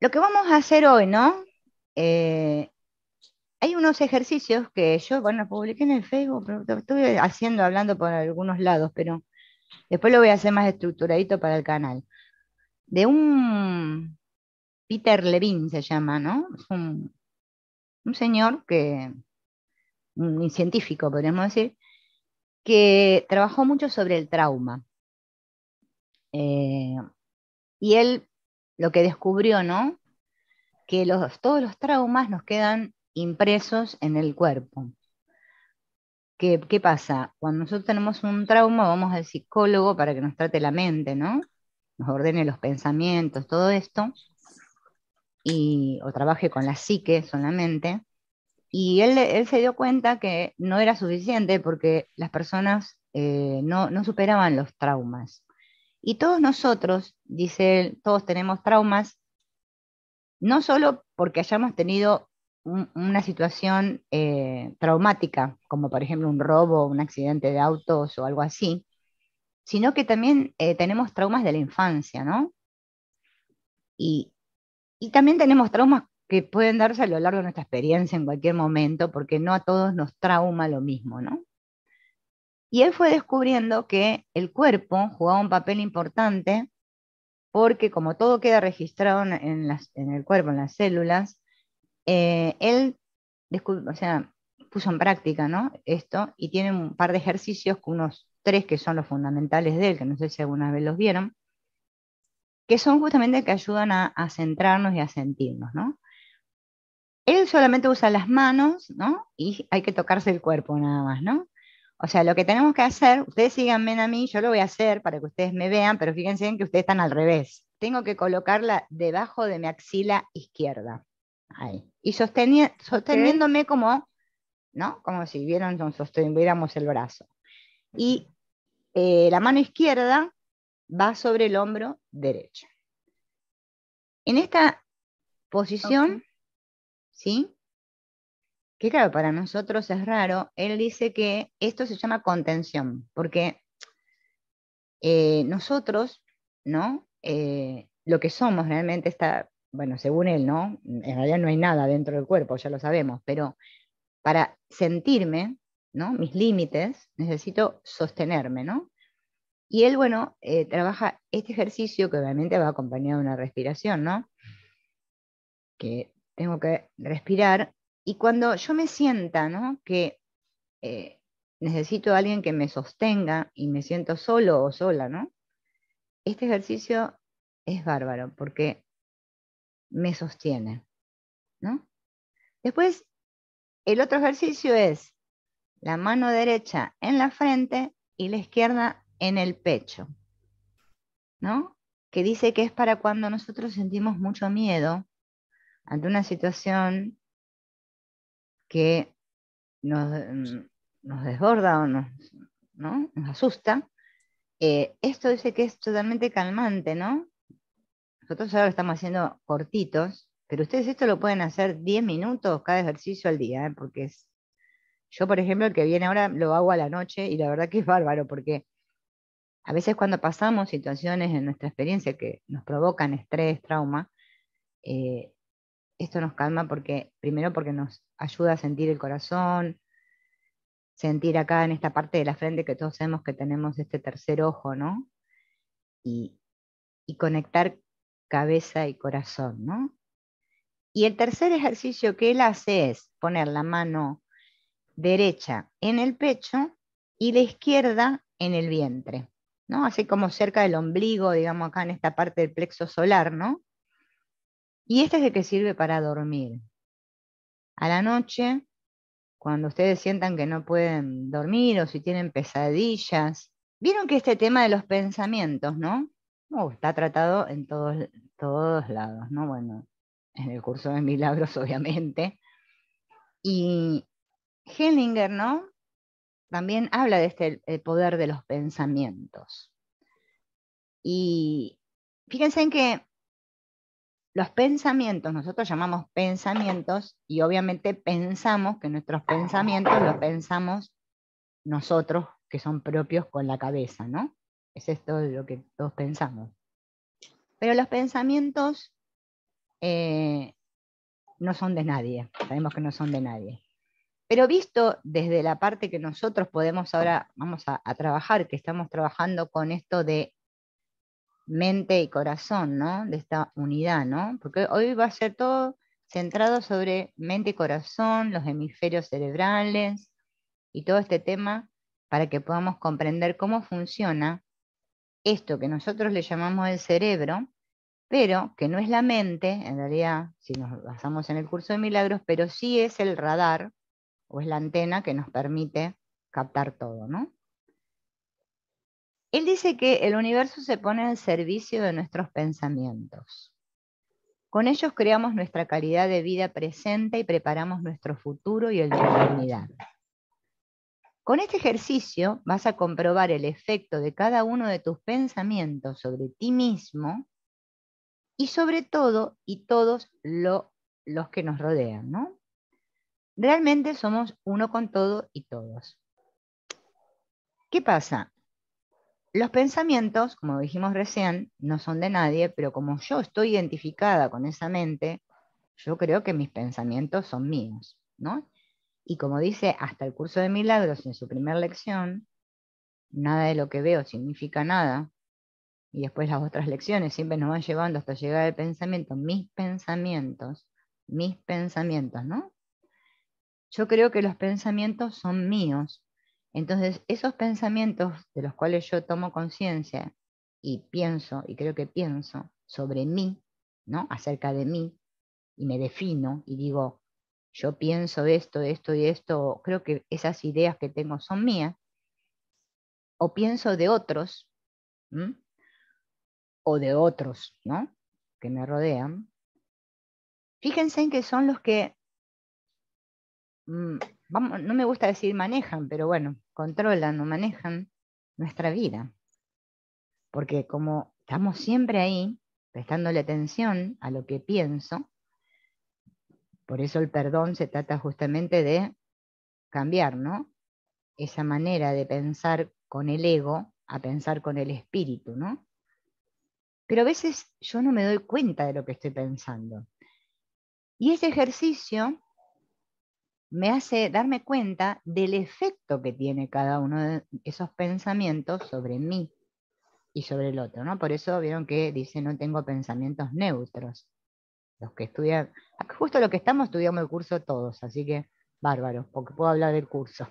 Lo que vamos a hacer hoy, ¿no? Eh, Hay unos ejercicios que yo, bueno, publiqué en el Facebook, pero lo estuve haciendo, hablando por algunos lados, pero después lo voy a hacer más estructuradito para el canal. De un Peter Levine se llama, ¿no? Es un señor un científico, podríamos decir, que trabajó mucho sobre el trauma. Eh, y él lo que descubrió, ¿no? Que todos los traumas nos quedan impresos en el cuerpo. ¿Qué pasa? Cuando nosotros tenemos un trauma, vamos al psicólogo para que nos trate la mente, ¿no? Nos ordene los pensamientos, todo esto, o trabaje con la psique solamente. Y él se dio cuenta que no era suficiente porque las personas no superaban los traumas. Y todos nosotros, dice él, todos tenemos traumas, no solo porque hayamos tenido una situación traumática, como por ejemplo un robo, un accidente de autos o algo así, sino que también tenemos traumas de la infancia, ¿no? Y, y también tenemos traumas que pueden darse a lo largo de nuestra experiencia en cualquier momento, porque no a todos nos trauma lo mismo, ¿no? Y él fue descubriendo que el cuerpo jugaba un papel importante porque como todo queda registrado en el cuerpo, en las células, él o sea, puso en práctica, ¿no? Esto y tiene un par de ejercicios, unos tres que son los fundamentales de él, que no sé si alguna vez los vieron, que son justamente que ayudan a centrarnos y a sentirnos, ¿no? Él solamente usa las manos, ¿no? Y hay que tocarse el cuerpo nada más, ¿no? O sea, lo que tenemos que hacer, ustedes síganme a mí, yo lo voy a hacer para que ustedes me vean, pero fíjense en que ustedes están al revés. Tengo que colocarla debajo de mi axila izquierda. Ahí. Y Ok, sosteniéndome como, ¿no? Como si sosteniéramos el brazo. Y la mano izquierda va sobre el hombro derecho. En esta ok. posición, ¿sí? Que claro, para nosotros es raro, él dice que esto se llama contención, porque nosotros, ¿no? Lo que somos realmente está, bueno, según él, ¿no? En realidad no hay nada dentro del cuerpo, ya lo sabemos, pero para sentirme, ¿no? Mis límites, necesito sostenerme, ¿no? Y él, bueno, trabaja este ejercicio que obviamente va acompañado de una respiración, ¿no? Que tengo que respirar. Y cuando yo me sienta, ¿no? Que eh, necesito a alguien que me sostenga y me siento solo o sola, ¿no? Este ejercicio es bárbaro porque me sostiene, ¿no? Después, el otro ejercicio es la mano derecha en la frente y la izquierda en el pecho, ¿no? Que dice que es para cuando nosotros sentimos mucho miedo ante una situación que nos desborda o ¿no? Nos asusta. Esto dice que es totalmente calmante, ¿no? Nosotros ahora lo estamos haciendo cortitos, pero ustedes esto lo pueden hacer 10 minutos cada ejercicio al día, ¿eh? Porque yo, por ejemplo, el que viene ahora lo hago a la noche y la verdad que es bárbaro, porque a veces cuando pasamos situaciones en nuestra experiencia que nos provocan estrés, trauma, eh, esto nos calma porque, primero porque nos ayuda a sentir el corazón, sentir acá en esta parte de la frente que todos sabemos que tenemos este tercer ojo, ¿no? Y, y conectar cabeza y corazón, ¿no? Y el tercer ejercicio que él hace es poner la mano derecha en el pecho y la izquierda en el vientre, ¿no? Así como cerca del ombligo, digamos acá en esta parte del plexo solar, ¿no? Y este es el que sirve para dormir. A la noche, cuando ustedes sientan que no pueden dormir o si tienen pesadillas, vieron que este tema de los pensamientos, ¿no? Está tratado en todos lados, ¿no? Bueno, en el curso de milagros, obviamente. Y Hellinger, ¿no? También habla de este el poder de los pensamientos. Y fíjense en que los pensamientos, nosotros llamamos pensamientos y obviamente pensamos que nuestros pensamientos los pensamos nosotros, que son propios con la cabeza, ¿no? Es esto lo que todos pensamos. Pero los pensamientos eh, no son de nadie, sabemos que no son de nadie. Pero visto desde la parte que nosotros podemos ahora, vamos a trabajar, que estamos trabajando con esto de mente y corazón, ¿no? De esta unidad, ¿no? Porque hoy va a ser todo centrado sobre mente y corazón, los hemisferios cerebrales y todo este tema para que podamos comprender cómo funciona esto que nosotros le llamamos el cerebro, pero que no es la mente, en realidad, si nos basamos en el curso de milagros, pero sí es el radar o es la antena que nos permite captar todo, ¿no? Él dice que el universo se pone al servicio de nuestros pensamientos. Con ellos creamos nuestra calidad de vida presente y preparamos nuestro futuro y el de la humanidad. Con este ejercicio vas a comprobar el efecto de cada uno de tus pensamientos sobre ti mismo y sobre todo y todos los que nos rodean, ¿no? Realmente somos uno con todo y todos. ¿Qué pasa? Los pensamientos, como dijimos recién, no son de nadie, pero como yo estoy identificada con esa mente, yo creo que mis pensamientos son míos, ¿no? Y como dice hasta el curso de milagros en su primera lección, nada de lo que veo significa nada, y después las otras lecciones siempre nos van llevando hasta llegar al pensamiento, mis pensamientos, ¿no? Yo creo que los pensamientos son míos. Entonces, esos pensamientos de los cuales yo tomo conciencia y pienso, y creo que pienso sobre mí, ¿no? Acerca de mí, y me defino y digo, yo pienso esto, esto y esto, creo que esas ideas que tengo son mías, o pienso de otros, ¿m? O de otros, ¿no? Que me rodean. Fíjense en que son los que vamos, no me gusta decir manejan, pero bueno, controlan o manejan nuestra vida. Porque como estamos siempre ahí, prestándole atención a lo que pienso, por eso el perdón se trata justamente de cambiar, ¿no? Esa manera de pensar con el ego a pensar con el espíritu, ¿no? Pero a veces yo no me doy cuenta de lo que estoy pensando. Y ese ejercicio me hace darme cuenta del efecto que tiene cada uno de esos pensamientos sobre mí y sobre el otro, ¿no? Por eso vieron que dice no tengo pensamientos neutros. Los que estudian, justo lo que estamos estudiando el curso todos, así que bárbaro, porque puedo hablar del curso.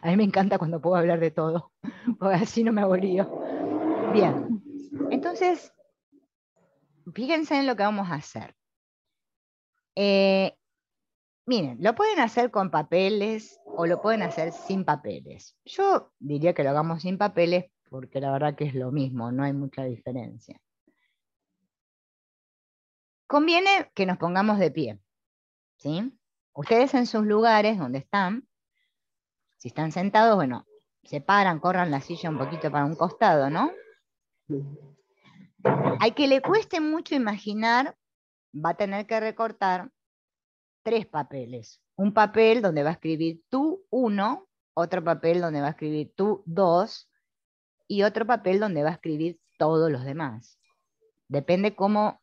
A mí me encanta cuando puedo hablar de todo, porque así no me aburrido. Bien, entonces, fíjense en lo que vamos a hacer. Eh, Miren, lo pueden hacer con papeles o lo pueden hacer sin papeles. Yo diría que lo hagamos sin papeles porque la verdad que es lo mismo, no hay mucha diferencia. Conviene que nos pongamos de pie, ¿sí? Ustedes en sus lugares donde están, si están sentados, bueno, se paran, corran la silla un poquito para un costado, ¿no? Al que le cueste mucho imaginar, va a tener que recortar 3 papeles. Un papel donde va a escribir tú 1, otro papel donde va a escribir tú 2 y otro papel donde va a escribir todos los demás. Depende cómo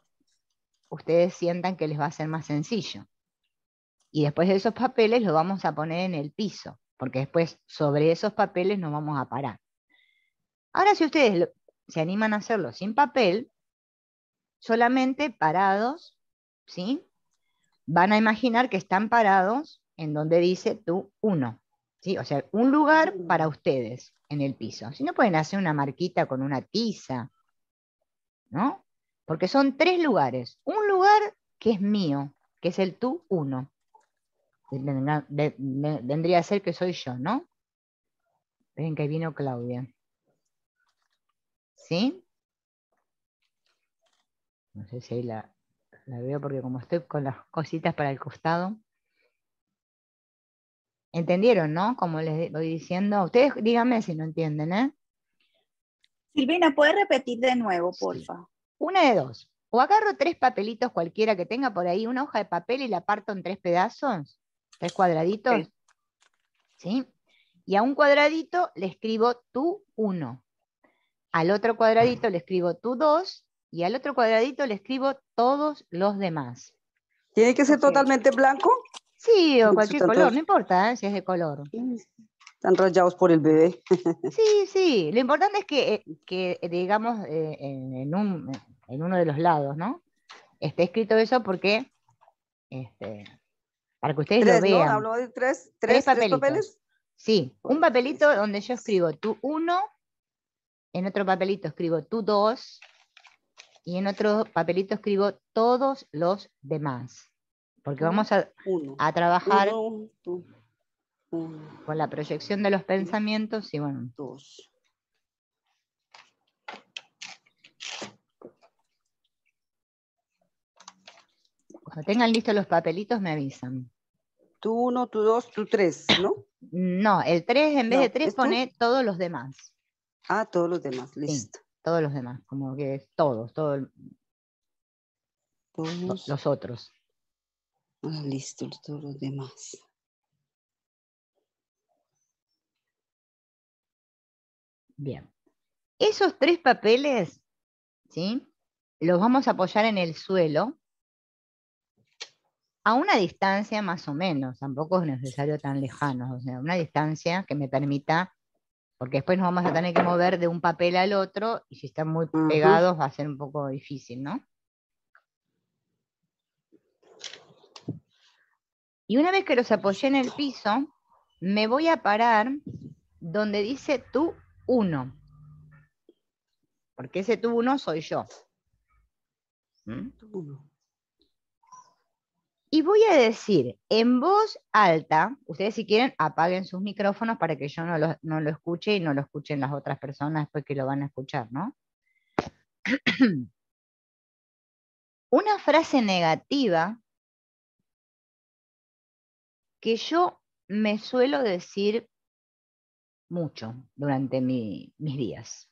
ustedes sientan que les va a ser más sencillo. Y después de esos papeles los vamos a poner en el piso, porque después sobre esos papeles nos vamos a parar. Ahora, si ustedes se animan a hacerlo sin papel, solamente parados, ¿sí? Van a imaginar que están parados en donde dice tú 1, ¿sí? O sea, un lugar para ustedes en el piso. Si no, pueden hacer una marquita con una tiza, ¿no? Porque son 3 lugares. Un lugar que es mío, que es el tú 1. Vendría a ser que soy yo, ¿no? Ven que vino Claudia. ¿Sí? No sé si ahí la veo porque como estoy con las cositas para el costado. ¿Entendieron, no? Como les voy diciendo. Ustedes díganme si no entienden, ¿eh? Silvina, ¿puedes repetir de nuevo, Sí. porfa? Una de dos. O agarro 3 papelitos cualquiera que tenga por ahí, una hoja de papel y la parto en 3 pedazos, 3 cuadraditos, Ok. ¿sí? Y a un cuadradito le escribo tú 1. Al otro cuadradito le escribo tú 2 y al otro cuadradito le escribo todos los demás. ¿Tiene que ser Ok. totalmente blanco? Sí, o Porque cualquier están color, todos- no importa, si es de color. Están rayados por el bebé. Sí, sí, lo importante es que digamos, en uno de los lados, ¿no? Esté escrito eso porque, para que ustedes lo Tres, ¿no? vean. Habló de tres Tres papeles. papelitos. Sí, un Bueno, papelito donde yo escribo tú 1, en otro papelito escribo tú 2, y en otro papelito escribo todos los demás. Porque vamos uno. a trabajar Uno, dos, uno, con la proyección de los pensamientos y bueno, dos. cuando tengan listos los papelitos me avisan. Tú uno, tú dos, tú tres, ¿no? No, el 3 en vez No, de 3 ¿es tú? pone todos los demás. Ah, todos los demás, Sí, listo. todos los demás, como que es todos Todos, los otros. listo, todos los demás. Bien. Esos 3 papeles, ¿sí? Los vamos a apoyar en el suelo a una distancia más o menos, tampoco es necesario tan lejano, o sea, una distancia que me permita, porque después nos vamos a tener que mover de un papel al otro, y si están muy Ajá. pegados va a ser un poco difícil, ¿no? Y una vez que los apoyé en el piso, me voy a parar donde dice tú 1, porque ese tú 1 soy yo. ¿Mm? Uno. Y voy a decir en voz alta, ustedes si quieren apaguen sus micrófonos para que yo no lo escuche y no lo escuchen las otras personas después que lo van a escuchar, ¿no? Una frase negativa que yo me suelo decir mucho durante mis días.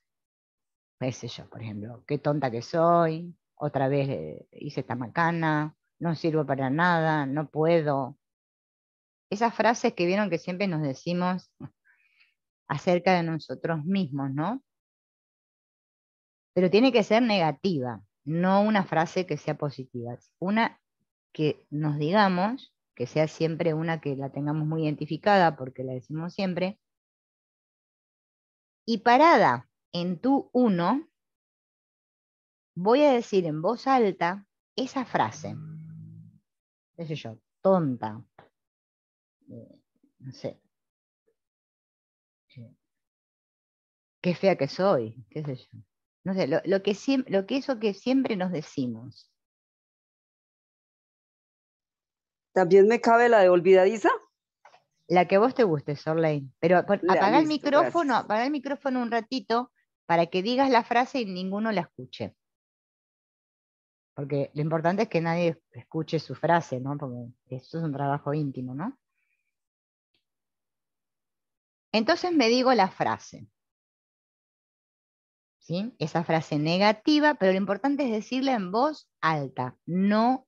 Qué sé yo, por ejemplo, qué tonta que soy, otra vez hice esta macana, no sirvo para nada, no puedo. Esas frases que vieron que siempre nos decimos acerca de nosotros mismos, ¿no? Pero tiene que ser negativa, no una frase que sea positiva. Una que nos digamos, que sea siempre una que la tengamos muy identificada porque la decimos siempre, y parada en tú 1, voy a decir en voz alta esa frase. ¿Qué sé yo? Tonta. No sé. Qué fea que soy, qué sé yo. No sé, lo que eso que siempre nos decimos. ¿También me cabe la de olvidadiza? La que a vos te guste, Sorley. Pero Listo, gracias. apaga el micrófono un ratito para que digas la frase y ninguno la escuche. Porque lo importante es que nadie escuche su frase, ¿no? Porque eso es un trabajo íntimo, ¿no? Entonces me digo la frase. ¿Sí? Esa frase negativa, pero lo importante es decirla en voz alta, no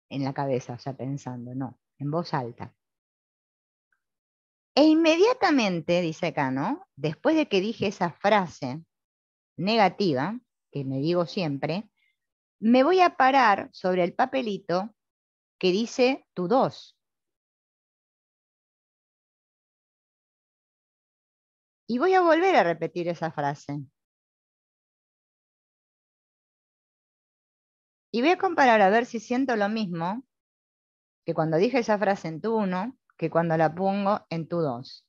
en la cabeza, o sea, pensando, no, en voz alta. E inmediatamente, dice acá, ¿no? Después de que dije esa frase negativa, que me digo siempre, me voy a parar sobre el papelito que dice tu 2. Y voy a volver a repetir esa frase. Y voy a comparar a ver si siento lo mismo que cuando dije esa frase en tu 1, que cuando la pongo en tu 2.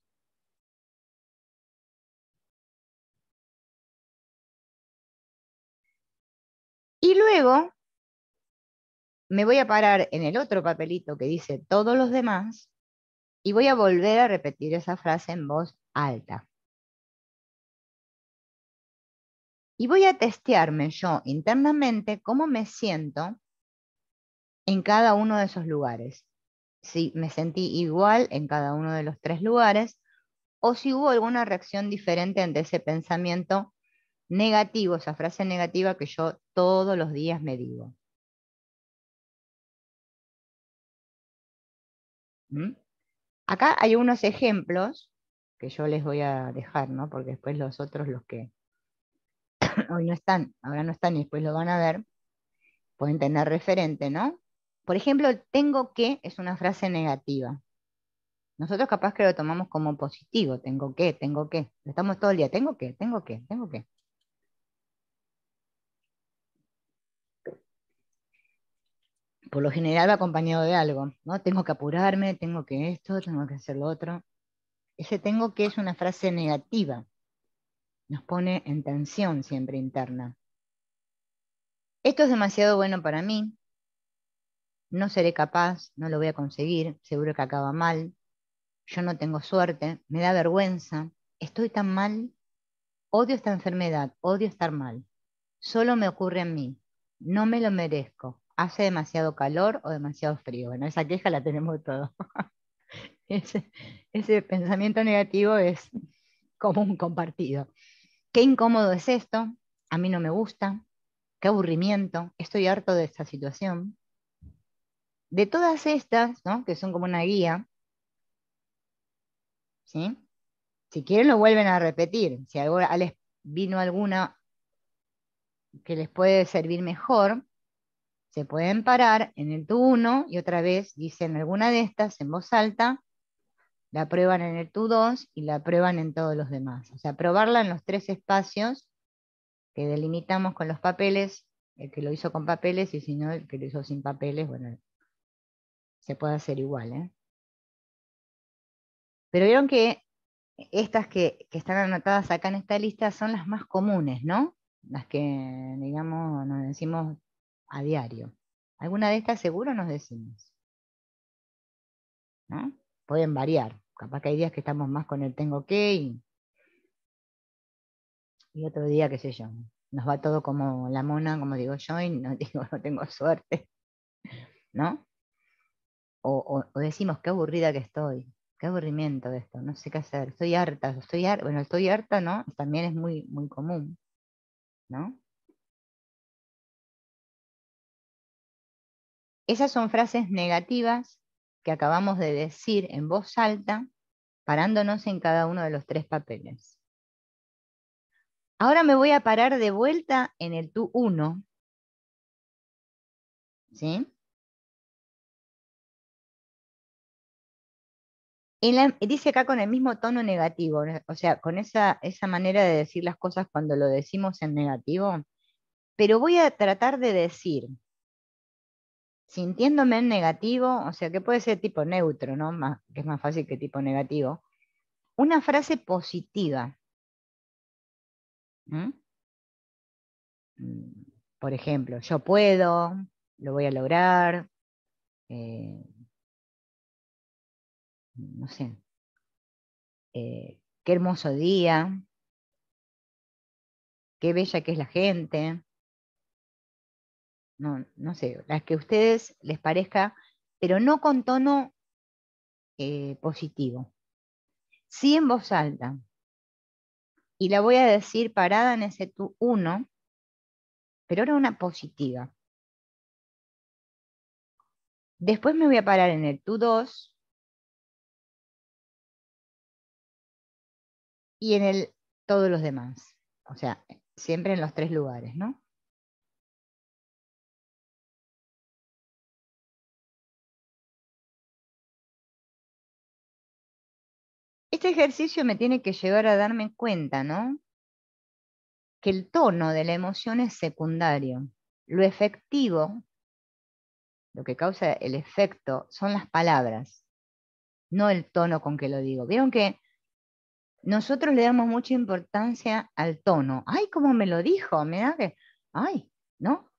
Y luego me voy a parar en el otro papelito que dice todos los demás y voy a volver a repetir esa frase en voz alta. Y voy a testearme yo internamente cómo me siento en cada uno de esos lugares. Si me sentí igual en cada uno de los 3 lugares o si hubo alguna reacción diferente ante ese pensamiento negativo, esa frase negativa que yo todos los días me digo. ¿Mm? Acá hay unos ejemplos que yo les voy a dejar, ¿no? Porque después los otros, los que hoy no están, ahora no están y después lo van a ver, pueden tener referente, ¿no? Por ejemplo, tengo que es una frase negativa. Nosotros capaz que lo tomamos como positivo, tengo que. Estamos todo el día, tengo que. Por lo general va acompañado de algo, ¿no? Tengo que apurarme, tengo que esto, tengo que hacer lo otro. Ese tengo que es una frase negativa, nos pone en tensión siempre interna. Esto es demasiado bueno para mí, no seré capaz, no lo voy a conseguir, seguro que acaba mal, yo no tengo suerte, me da vergüenza, estoy tan mal, odio esta enfermedad, odio estar mal, solo me ocurre a mí, no me lo merezco, hace demasiado calor o demasiado frío. Bueno, esa queja la tenemos todos. Ese, ese pensamiento negativo es común compartido. Qué incómodo es esto, a mí no me gusta, qué aburrimiento, estoy harto de esta situación. De todas estas, ¿no? Que son como una guía, ¿sí? Si quieren lo vuelven a repetir. Si ahora les vino alguna que les puede servir mejor, se pueden parar en el tu 1 y otra vez dicen alguna de estas en voz alta, la prueban en el tu 2 y la prueban en todos los demás. O sea, probarla en los 3 espacios que delimitamos con los papeles, el que lo hizo con papeles y si no, el que lo hizo sin papeles, bueno, se puede hacer igual, ¿eh? Pero vieron que estas que están anotadas acá en esta lista son las más comunes, ¿no? Las que, digamos, nos decimos a diario. Alguna de estas seguro nos decimos, ¿no? Pueden variar. Capaz que hay días que estamos más con el tengo que y otro día, qué sé yo, nos va todo como la mona, como digo yo, y no digo, no tengo suerte, ¿no? O decimos, qué aburrida que estoy, qué aburrimiento de esto, no sé qué hacer, bueno, estoy harta, ¿no? También es muy, muy común, ¿no? Esas son frases negativas que acabamos de decir en voz alta, parándonos en cada uno de los 3 papeles. Ahora me voy a parar de vuelta en el tú 1, ¿sí? Dice acá con el mismo tono negativo, ¿no? O sea, con esa manera de decir las cosas cuando lo decimos en negativo, pero voy a tratar de decir, sintiéndome en negativo, o sea, que puede ser tipo neutro, ¿no? Que es más fácil que tipo negativo, una frase positiva. ¿Mm? Por ejemplo, yo puedo, lo voy a lograr, eh, no sé, qué hermoso día, qué bella que es la gente, no, no sé, las que a ustedes les parezca, pero no con tono positivo, sí en voz alta. Y la voy a decir parada en ese tú 1, pero ahora una positiva. Después me voy a parar en el tú 2 y en el todos los demás. O sea, siempre en los 3 lugares, ¿no? Este ejercicio me tiene que llevar a darme cuenta, ¿no? Que el tono de la emoción es secundario. Lo efectivo, lo que causa el efecto, son las palabras, no el tono con que lo digo. Vieron que nosotros le damos mucha importancia al tono. Ay, cómo me lo dijo, mira que, ay, ¿no?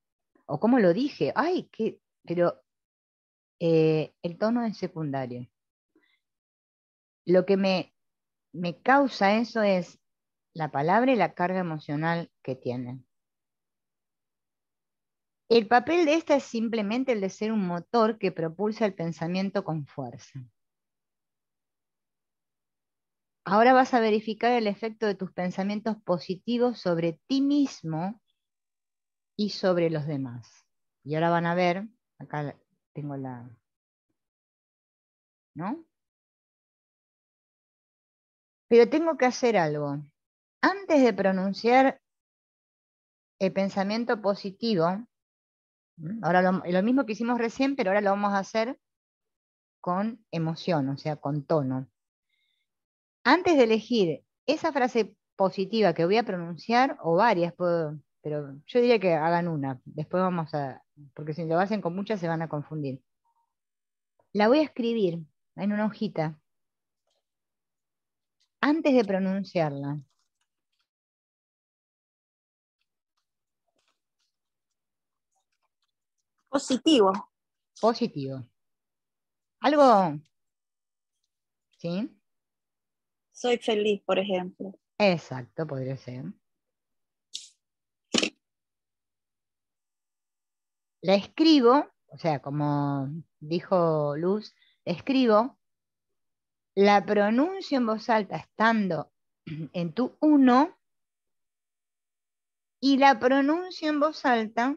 O cómo lo dije, ay, que, pero el tono es secundario. Lo que me causa eso es la palabra y la carga emocional que tiene. El papel de esta es simplemente el de ser un motor que propulsa el pensamiento con fuerza. Ahora vas a verificar el efecto de tus pensamientos positivos sobre ti mismo y sobre los demás. Y ahora van a ver, acá tengo ¿no? Pero tengo que hacer algo. Antes de pronunciar el pensamiento positivo, ahora lo mismo que hicimos recién, pero ahora lo vamos a hacer con emoción, o sea, con tono. Antes de elegir esa frase positiva que voy a pronunciar, o varias, pero yo diría que hagan una, después vamos a, porque si lo hacen con muchas se van a confundir. La voy a escribir en una hojita antes de pronunciarla. Positivo. Positivo. Algo, ¿sí? Soy feliz, por ejemplo. Exacto, podría ser. La escribo, o sea, como dijo Luz, la escribo, la pronuncio en voz alta estando en tu uno y la pronuncio en voz alta,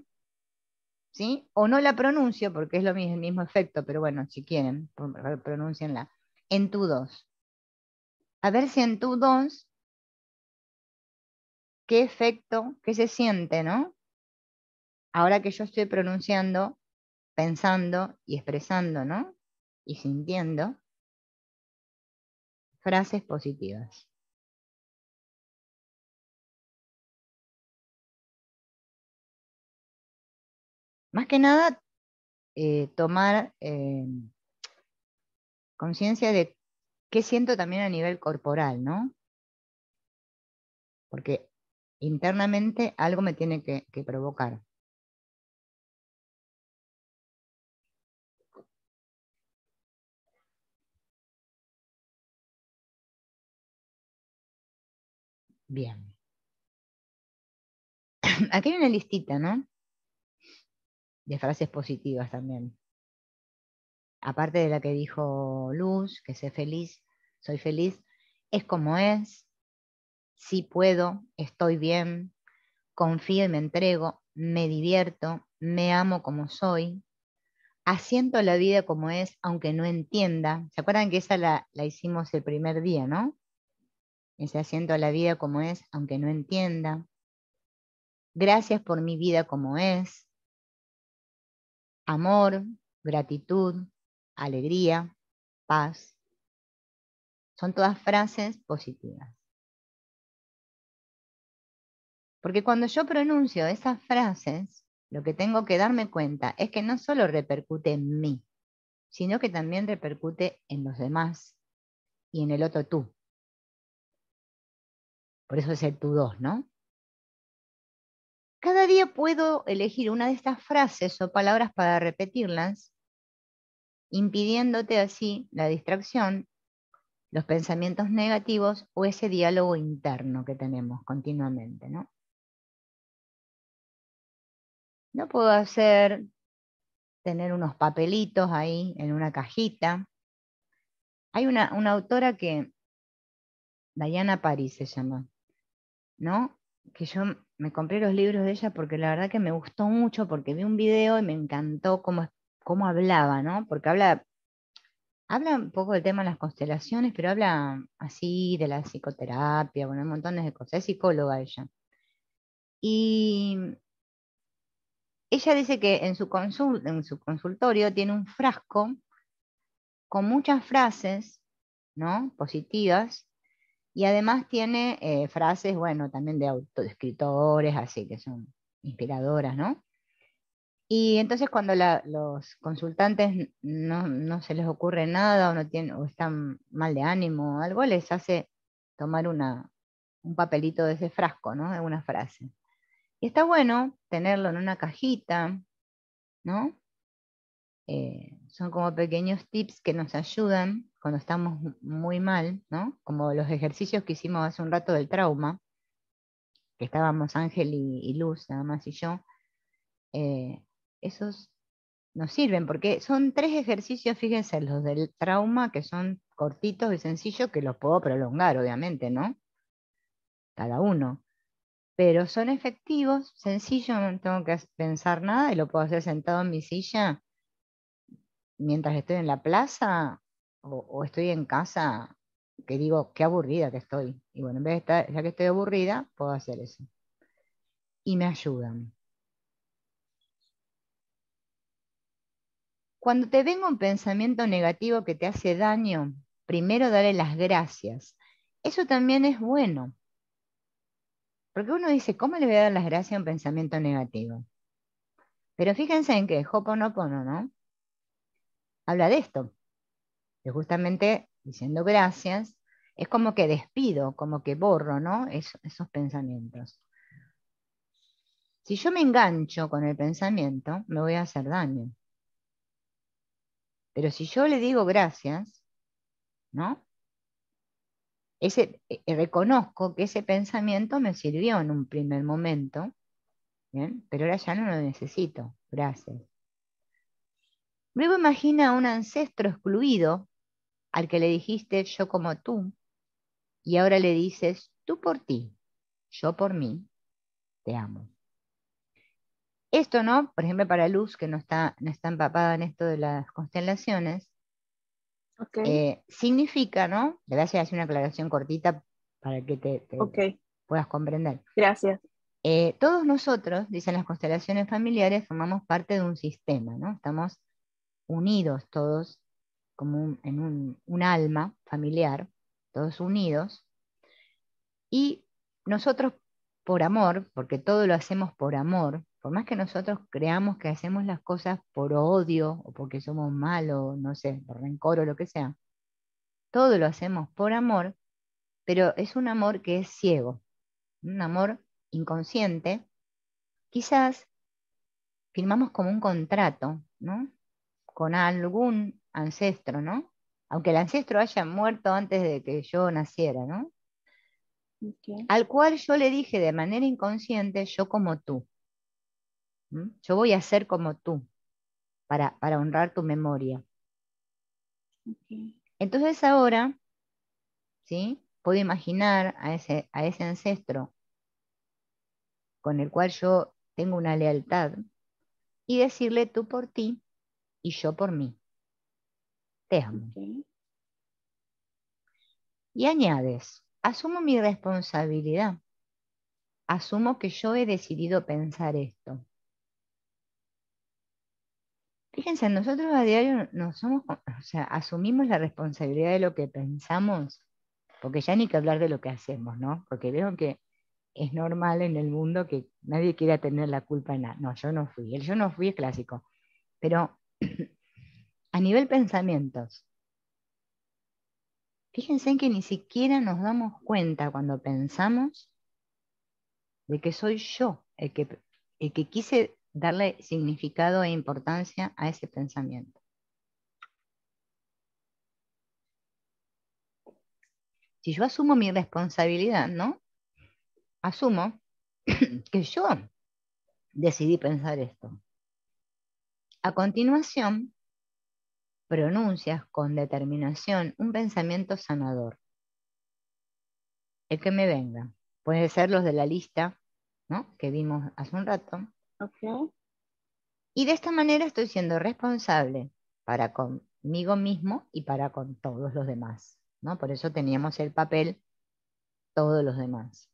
¿sí? O no la pronuncio porque es lo mismo, el mismo efecto, pero bueno, si quieren, pronúncienla, en tu dos. A ver si en tu dos, qué efecto, qué se siente, ¿no? Ahora que yo estoy pronunciando, pensando y expresando, ¿no? Y sintiendo frases positivas. Más que nada, tomar conciencia de qué siento también a nivel corporal, ¿no? Porque internamente algo me tiene que provocar. Bien. Aquí hay una listita, ¿no? De frases positivas también. Aparte de la que dijo Luz, que sé feliz, soy feliz, es como es, sí puedo, estoy bien, confío y me entrego, me divierto, me amo como soy, asiento la vida como es, aunque no entienda. ¿Se acuerdan que esa la hicimos el primer día, no? Ese asiento a la vida como es, aunque no entienda. Gracias por mi vida como es. Amor, gratitud, alegría, paz. Son todas frases positivas. Porque cuando yo pronuncio esas frases, lo que tengo que darme cuenta es que no solo repercute en mí, sino que también repercute en los demás y en el otro tú. Por eso es el tú dos, ¿no? Cada día puedo elegir una de estas frases o palabras para repetirlas, impidiéndote así la distracción, los pensamientos negativos o ese diálogo interno que tenemos continuamente, ¿no? Lo puedo hacer, tener unos papelitos ahí en una cajita. Hay una autora que, Diana Paris se llama, ¿no? Que yo me compré los libros de ella porque la verdad que me gustó mucho, porque vi un video y me encantó cómo hablaba, ¿no? Porque habla un poco del tema de las constelaciones, pero habla así de la psicoterapia, bueno, montones de cosas. Es psicóloga ella. Y ella dice que en en su consultorio tiene un frasco con muchas frases, ¿no? Positivas, y además tiene frases, bueno, también de escritores, así que son inspiradoras, ¿no? Y entonces cuando los consultantes no se les ocurre nada o no tienen, o están mal de ánimo o algo, les hace tomar un papelito de ese frasco, ¿no? De una frase. Y está bueno tenerlo en una cajita, ¿no? Son como pequeños tips que nos ayudan cuando estamos muy mal, ¿no? Como los ejercicios que hicimos hace un rato del trauma, que estábamos Ángel y Luz, nada más y yo. Esos nos sirven porque son tres ejercicios, fíjense, los del trauma, que son cortitos y sencillos, que los puedo prolongar, obviamente, ¿no? Cada uno. Pero son efectivos, sencillos, no tengo que pensar nada y lo puedo hacer sentado en mi silla mientras estoy en la plaza o estoy en casa, que digo, qué aburrida que estoy. Y bueno, en vez de estar, ya que estoy aburrida, puedo hacer eso. y me ayudan. Cuando te venga un pensamiento negativo que te hace daño, primero dale las gracias. Eso también es bueno. Porque uno dice, ¿cómo le voy a dar las gracias a un pensamiento negativo? Pero fíjense en que Ho'oponopono, ¿no? Habla de esto, que justamente diciendo gracias, es como que despido, como que borro, ¿no? Esos pensamientos. Si yo me engancho con el pensamiento, me voy a hacer daño. Pero si yo le digo gracias, ¿no? Reconozco que ese pensamiento me sirvió en un primer momento, ¿bien? Pero ahora ya no lo necesito. Gracias. Luego imagina a un ancestro excluido al que le dijiste yo como tú, y ahora le dices tú por ti, yo por mí, te amo. Esto, ¿no? Por ejemplo, para Luz, que no está empapada en esto de las constelaciones, Ok, significa, ¿no? Le voy a hacer una aclaración cortita para que te ok, puedas comprender. gracias. Todos nosotros, dicen las constelaciones familiares, formamos parte de un sistema, ¿no? Estamos unidos todos como en un alma familiar, todos unidos, y nosotros por amor, porque todo lo hacemos por amor, por más que nosotros creamos que hacemos las cosas por odio o porque somos malos, no sé, por rencor o lo que sea, todo lo hacemos por amor, pero es un amor que es ciego, un amor inconsciente. Quizás firmamos como un contrato, ¿no? Con algún ancestro, ¿no? Aunque el ancestro haya muerto antes de que yo naciera, ¿no? Ok, Al cual yo le dije de manera inconsciente, yo como tú. Yo voy a ser como tú, para honrar tu memoria. ok, Entonces ahora, ¿sí? Puedo imaginar a ese ancestro con el cual yo tengo una lealtad y decirle tú por ti y yo por mí. Te amo. ok, Y añades, asumo mi responsabilidad. Asumo que yo he decidido pensar esto. Fíjense, nosotros a diario no somos, o sea, asumimos la responsabilidad de lo que pensamos, porque ya ni que hablar de lo que hacemos, ¿no? Porque veo que es normal en el mundo que nadie quiera tener la culpa en nada. No, yo no fui. El yo no fui es clásico. Pero a nivel pensamientos, fíjense en que ni siquiera nos damos cuenta cuando pensamos de que soy yo el que quise darle significado e importancia a ese pensamiento. Si yo asumo mi responsabilidad, ¿no? Asumo que yo decidí pensar esto. A continuación, pronuncias con determinación un pensamiento sanador, el que me venga. Puede ser los de la lista, ¿no? Que vimos hace un rato. ok, Y de esta manera estoy siendo responsable para conmigo mismo y para con todos los demás, ¿no? Por eso teníamos el papel todos los demás.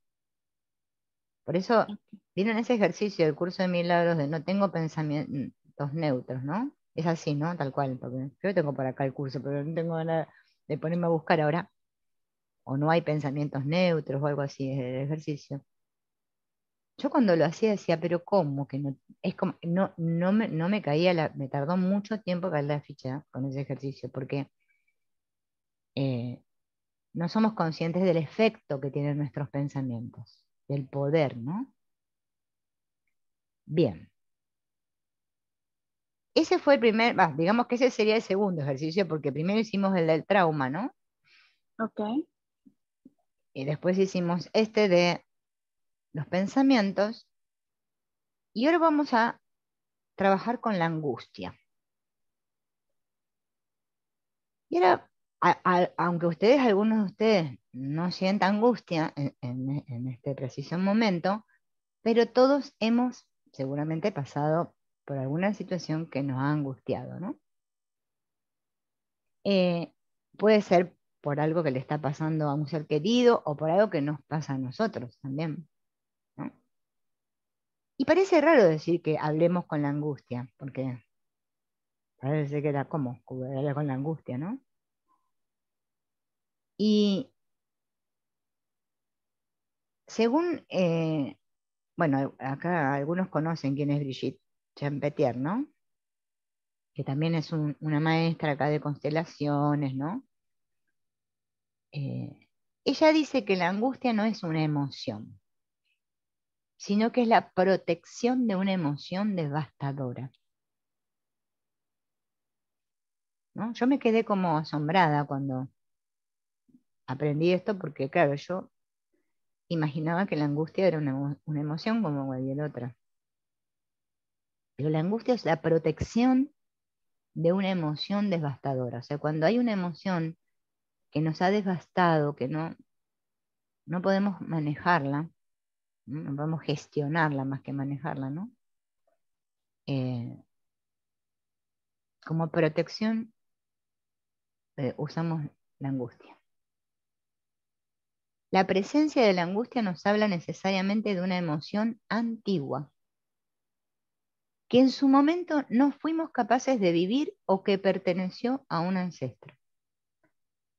Por eso, ¿vieron ese ejercicio del curso de milagros de no tengo pensamientos neutros, ¿no? Es así, ¿no? Tal cual, porque yo tengo por acá el curso, pero no tengo ganas de ponerme a buscar ahora, o no hay pensamientos neutros o algo así, es el ejercicio. Yo cuando lo hacía decía, pero ¿cómo? Que no, es como, no me caía me tardó mucho tiempo caer la ficha con ese ejercicio, porque eh, no somos conscientes del efecto que tienen nuestros pensamientos, del poder, ¿no? Bien, ese fue el primer, digamos que ese sería el segundo ejercicio, porque primero hicimos el del trauma, ¿no? ok, Y después hicimos este de los pensamientos, y ahora vamos a trabajar con la angustia. Y ahora, aunque algunos de ustedes no sientan angustia en este preciso momento, pero todos hemos seguramente pasado por alguna situación que nos ha angustiado, ¿no? Eh, Puede ser por algo que le está pasando a un ser querido o por algo que nos pasa a nosotros también, ¿no? Y parece raro decir que hablemos con la angustia, porque parece que era como hablar con la angustia, ¿no? Y según, bueno, acá algunos conocen quién es Brigitte Champetier, ¿no? Que también es una maestra acá de constelaciones, ¿no? Ella dice que la angustia no es una emoción, sino que es la protección de una emoción devastadora, ¿no? Yo me quedé como asombrada cuando aprendí esto, porque claro, yo imaginaba que la angustia era una emoción como cualquier otra. Pero la angustia es la protección de una emoción devastadora. O sea, cuando hay una emoción que nos ha devastado, que no podemos manejarla, no podemos gestionarla más que manejarla, ¿no? Como protección usamos la angustia. La presencia de la angustia nos habla necesariamente de una emoción antigua, que en su momento no fuimos capaces de vivir o que perteneció a un ancestro.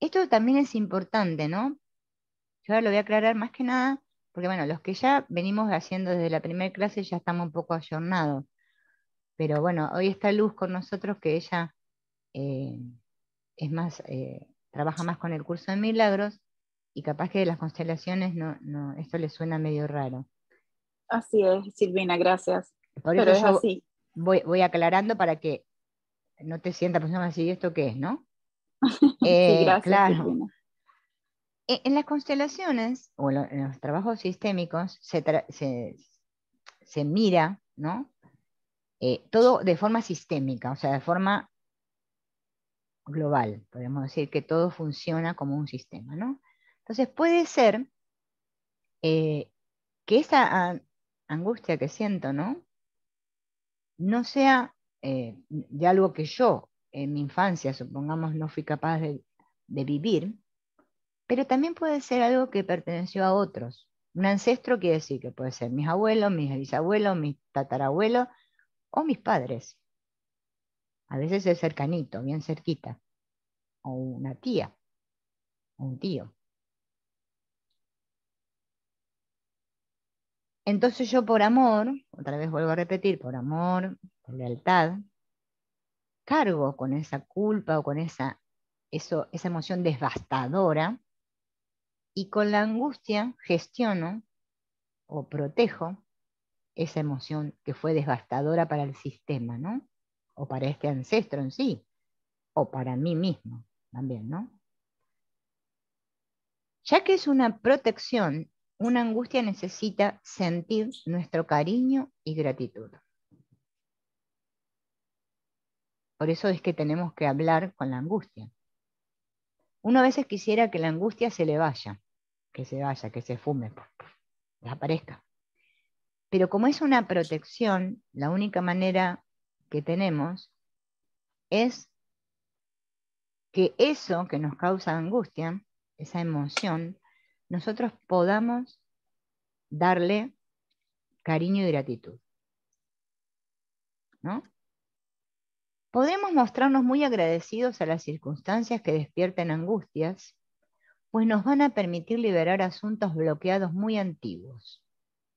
Esto también es importante, ¿no? Yo ahora lo voy a aclarar más que nada, porque bueno, los que ya venimos haciendo desde la primera clase ya estamos un poco ayornados, pero bueno, hoy está Luz con nosotros, que ella eh, es más, trabaja más con el curso de milagros, y capaz que de las constelaciones esto le suena medio raro. Así es, Silvina, gracias. Por Pero eso es yo así. voy aclarando para que no te sientas persona así, ¿esto qué es, no? Sí, gracias, Claro. Silvina. En las constelaciones, o en los trabajos sistémicos, se mira, ¿no? Todo de forma sistémica, o sea, de forma global. Podemos decir que todo funciona como un sistema, ¿no? Entonces puede ser eh, que esa angustia que siento, ¿no? No sea de algo que yo en mi infancia, supongamos, no fui capaz de vivir, pero también puede ser algo que perteneció a otros. Un ancestro quiere decir que puede ser mis abuelos, mis bisabuelos, mis tatarabuelos o mis padres. A veces es cercanito, bien cerquita, o una tía, o un tío. Entonces yo por amor, otra vez vuelvo a repetir, por amor, por lealtad, cargo con esa culpa o con esa emoción devastadora, y con la angustia gestiono o protejo esa emoción que fue devastadora para el sistema, ¿no? O para este ancestro en sí, o para mí mismo también, ¿no? Ya que es una protección, una angustia necesita sentir nuestro cariño y gratitud. Por eso es que tenemos que hablar con la angustia. Uno a veces quisiera que la angustia se le vaya, que se vaya, que se fume, desaparezca. Pero como es una protección, la única manera que tenemos es que eso que nos causa angustia, esa emoción, nosotros podamos darle cariño y gratitud, ¿no? Podemos mostrarnos muy agradecidos a las circunstancias que despierten angustias, pues nos van a permitir liberar asuntos bloqueados muy antiguos.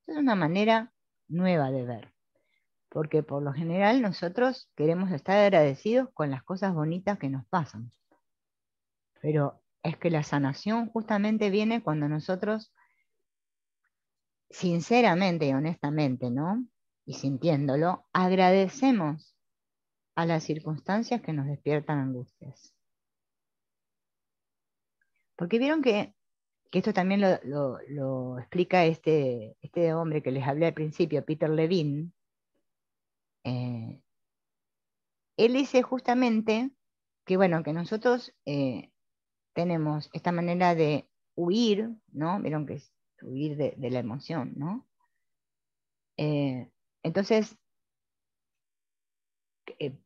Es una manera nueva de ver, porque por lo general nosotros queremos estar agradecidos con las cosas bonitas que nos pasan. Pero es que la sanación justamente viene cuando nosotros, sinceramente y honestamente, ¿no? Y sintiéndolo, agradecemos a las circunstancias que nos despiertan angustias. Porque vieron que esto también lo explica este hombre que les hablé al principio, Peter Levine. Él dice justamente que, bueno, que nosotros tenemos esta manera de huir, ¿no? Vieron que es huir de la emoción, ¿no? Entonces,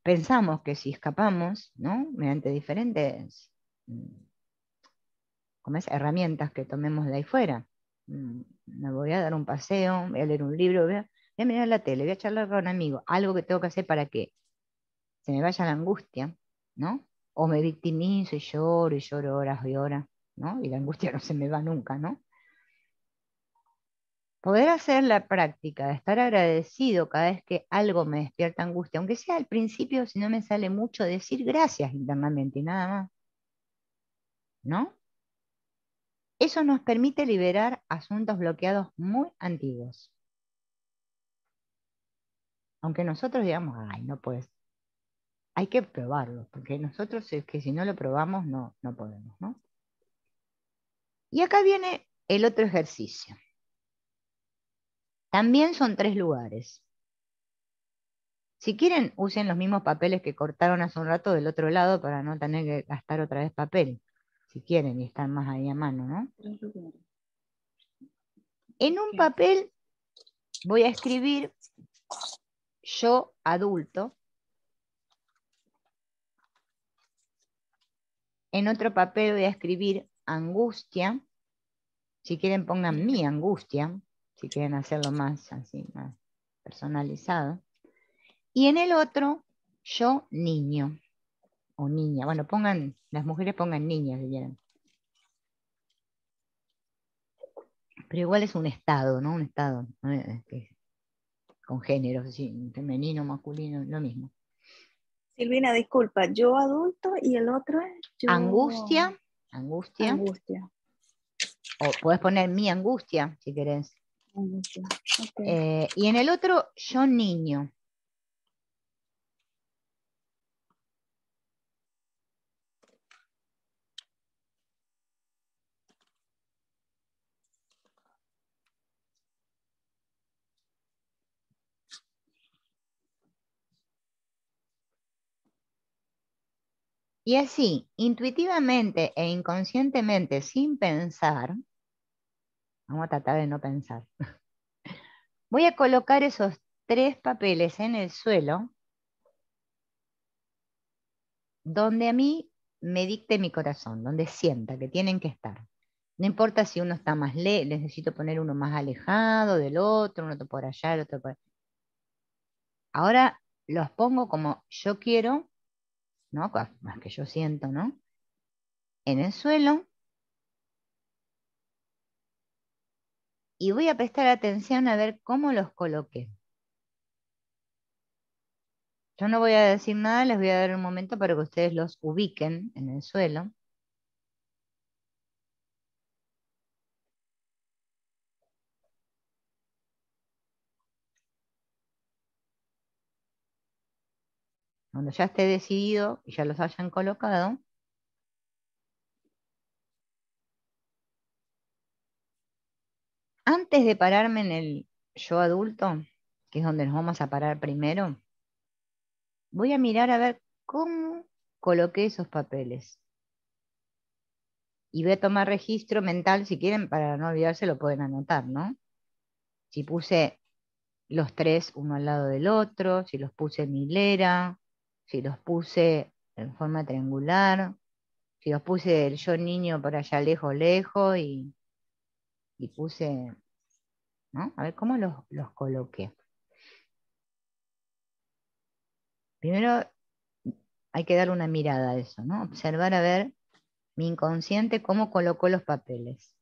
pensamos que si escapamos, ¿no? Mediante diferentes ¿cómo es? Herramientas que tomemos de ahí fuera. Me voy a dar un paseo, voy a leer un libro, voy a mirar la tele, voy a charlar con un amigo, algo que tengo que hacer para que se me vaya la angustia, ¿no? O me victimizo y lloro horas y horas, ¿no? Y la angustia no se me va nunca, ¿no? Poder hacer la práctica de estar agradecido cada vez que algo me despierta angustia, aunque sea al principio, si no me sale mucho, decir gracias internamente y nada más, ¿no? Eso nos permite liberar asuntos bloqueados muy antiguos. Aunque nosotros digamos, ay, no puedes, hay que probarlo, porque nosotros es que si no lo probamos no podemos, ¿no? Y acá viene el otro ejercicio. También son 3 lugares. Si quieren, usen los mismos papeles que cortaron hace un rato del otro lado para no tener que gastar otra vez papel. Si quieren y están más ahí a mano, ¿no? En un papel voy a escribir yo adulto. En otro papel voy a escribir angustia. Si quieren pongan mi angustia. Si quieren hacerlo más así, más personalizado. Y en el otro, yo niño o niña. Bueno, pongan, las mujeres pongan niñas si quieren. Pero igual es un estado, ¿no? Un estado, ¿no? Con género, sí, femenino, masculino, lo mismo. Silvina, disculpa, yo adulto y el otro es yo... Angustia. Angustia. O puedes poner mi angustia, si querés. Angustia. Okay. Y en el otro, yo niño. Y así, intuitivamente e inconscientemente, sin pensar, vamos a tratar de no pensar, voy a colocar esos 3 papeles en el suelo donde a mí me dicte mi corazón, donde sienta que tienen que estar. No importa si uno está más lejos, necesito poner uno más alejado del otro, uno por allá, el otro por allá. Ahora los pongo como yo quiero, ¿no? Más que yo siento, ¿no? En el suelo. Y voy a prestar atención a ver cómo los coloqué. Yo no voy a decir nada, les voy a dar un momento para que ustedes los ubiquen en el suelo. Cuando ya esté decidido y ya los hayan colocado, antes de pararme en el yo adulto, que es donde nos vamos a parar primero, voy a mirar a ver cómo coloqué esos papeles. Y voy a tomar registro mental, si quieren, para no olvidarse, lo pueden anotar, ¿no? Si puse los 3 uno al lado del otro, si los puse en hilera, si los puse en forma triangular, si los puse el yo niño por allá lejos, lejos, y puse, ¿no? A ver cómo los coloqué. Primero hay que dar una mirada a eso, ¿no? Observar a ver mi inconsciente cómo colocó los papeles.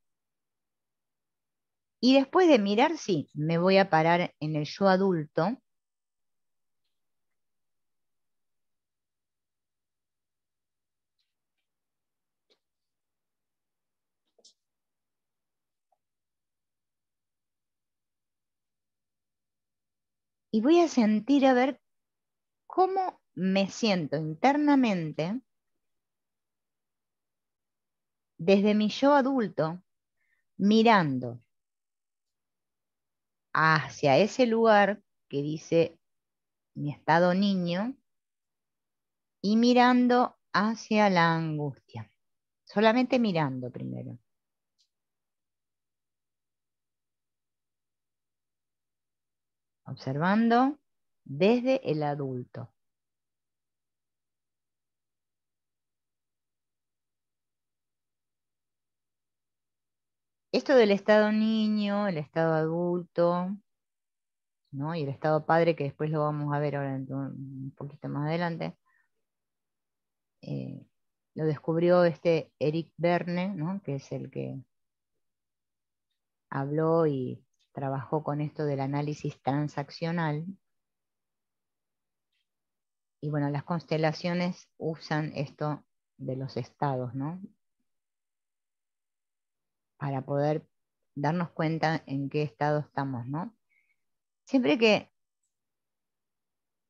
Y después de mirar, sí, me voy a parar en el yo adulto. Y voy a sentir a ver cómo me siento internamente desde mi yo adulto, mirando hacia ese lugar que dice mi estado niño y mirando hacia la angustia. Solamente mirando primero. Observando desde el adulto. Esto del estado niño, el estado adulto, ¿no? Y el estado padre, que después lo vamos a ver ahora un poquito más adelante, lo descubrió este Eric Berne, ¿no? Que es el que habló y trabajó con esto del análisis transaccional. Y bueno, las constelaciones usan esto de los estados, ¿no? Para poder darnos cuenta en qué estado estamos, ¿no? Siempre que,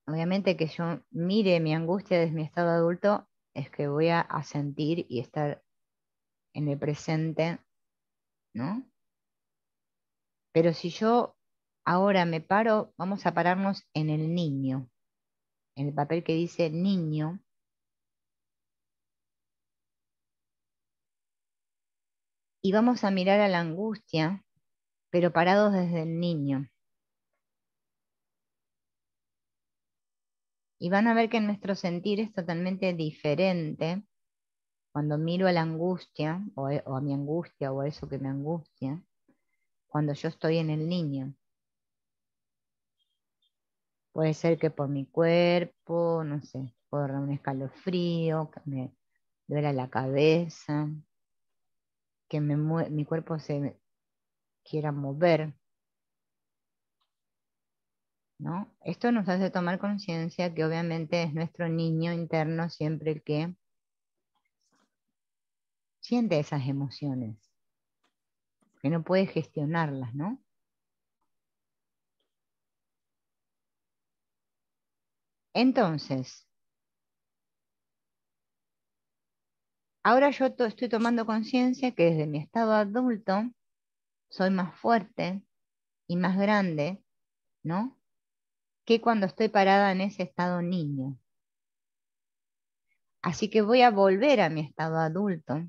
obviamente que yo mire mi angustia desde mi estado adulto, es que voy a sentir y estar en el presente, ¿no? Pero si yo ahora me paro, vamos a pararnos en el niño, en el papel que dice niño, y vamos a mirar a la angustia, pero parados desde el niño. Y van a ver que nuestro sentir es totalmente diferente cuando miro a la angustia, o a mi angustia, o a eso que me angustia, cuando yo estoy en el niño. Puede ser que por mi cuerpo, no sé, corra un escalofrío, que me duela la cabeza, que mi cuerpo se quiera mover, ¿no? Esto nos hace tomar conciencia que obviamente es nuestro niño interno siempre el que siente esas emociones, que no puede gestionarlas, ¿no? Entonces, ahora yo estoy tomando conciencia que desde mi estado adulto soy más fuerte y más grande, ¿no? Que cuando estoy parada en ese estado niño. Así que voy a volver a mi estado adulto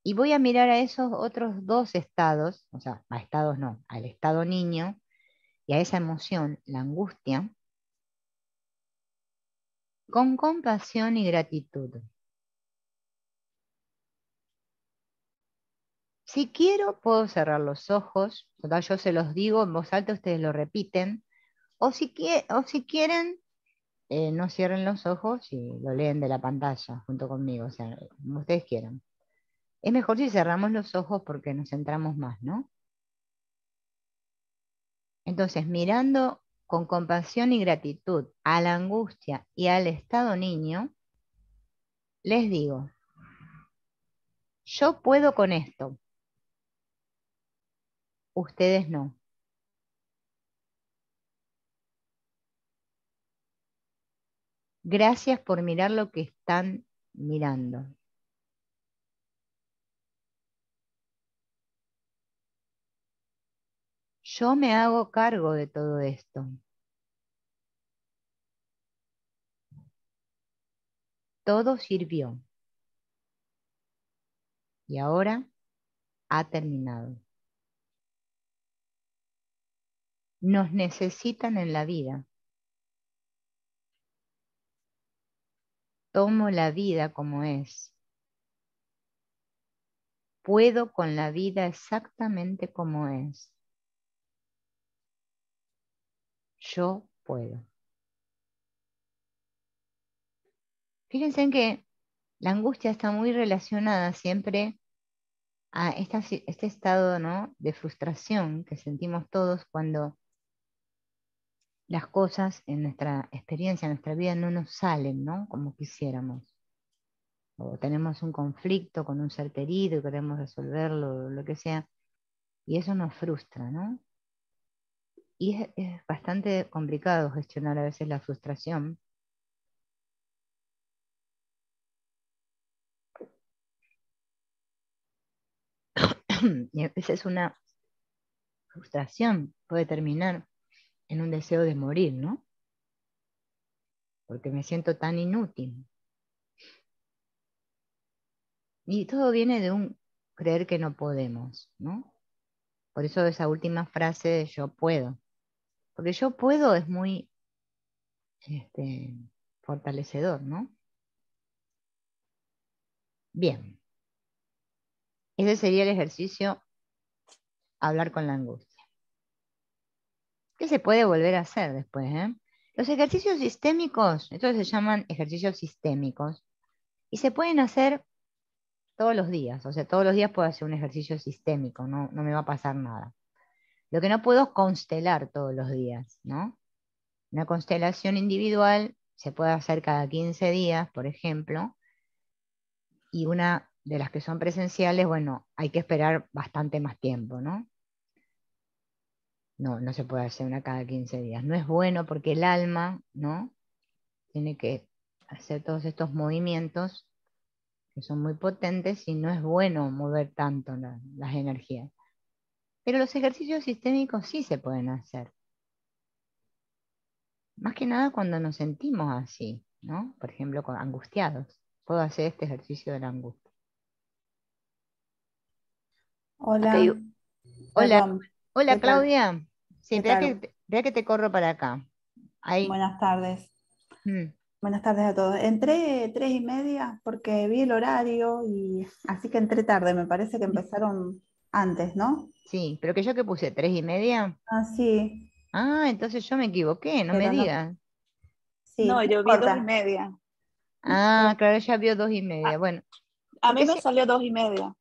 y voy a mirar a esos otros dos estados, o sea, a estados no, al estado niño y a esa emoción, la angustia, con compasión y gratitud. Si quiero, puedo cerrar los ojos, total, yo se los digo en voz alta, ustedes lo repiten, o si quieren, no cierren los ojos y lo leen de la pantalla junto conmigo, o sea, como ustedes quieran. Es mejor si cerramos los ojos porque nos centramos más, ¿no? Entonces, mirando con compasión y gratitud a la angustia y al estado niño, les digo, yo puedo con esto, ustedes no. Gracias por mirar lo que están mirando. Yo me hago cargo de todo esto. Todo sirvió. Y ahora ha terminado. Nos necesitan en la vida. Tomo la vida como es. Puedo con la vida exactamente como es. Yo puedo. Fíjense en que la angustia está muy relacionada siempre a este estado, ¿no?, de frustración que sentimos todos cuando las cosas en nuestra experiencia, en nuestra vida no nos salen, ¿no?, como quisiéramos. O tenemos un conflicto con un ser querido y queremos resolverlo, lo que sea, y eso nos frustra, ¿no? Y es bastante complicado gestionar a veces la frustración. Y a veces una frustración puede terminar en un deseo de morir, ¿no? Porque me siento tan inútil. Y todo viene de un creer que no podemos, ¿no? Por eso esa última frase de yo puedo. Porque yo puedo es muy este, fortalecedor, ¿no? Bien, ese sería el ejercicio, hablar con la angustia. que se puede volver a hacer después, ¿eh? Los ejercicios sistémicos, estos se llaman ejercicios sistémicos, y se pueden hacer todos los días, o sea, todos los días puedo hacer un ejercicio sistémico, no me va a pasar nada. Lo que no puedo es constelar todos los días, ¿no? Una constelación individual se puede hacer cada 15 días, por ejemplo, y una de las que son presenciales, bueno, hay que esperar bastante más tiempo, ¿no? No se puede hacer una cada 15 días. No es bueno porque el alma, ¿no? Tiene que hacer todos estos movimientos que son muy potentes y no es bueno mover tanto las energías. Pero los ejercicios sistémicos sí se pueden hacer. Más que nada cuando nos sentimos así, ¿no? Por ejemplo, angustiados. Puedo hacer este ejercicio de la angustia. Acá Hola, hola, perdón, hola ¿qué tal? Claudia. Sí, ¿Qué tal? espera que te corro para acá. Ahí. Buenas tardes. mm, Buenas tardes a todos. Entré 3:30 porque vi el horario y así que entré tarde. Me parece que empezaron antes, ¿no? sí, pero que yo que puse 3:30. Ah, sí, Ah, entonces yo me equivoqué, no me pero no, digas. sí, No, no yo vi dos y importa. media. Ah, claro, ella vio 2:30. A, Bueno, a mí porque me sí. salió 2:30.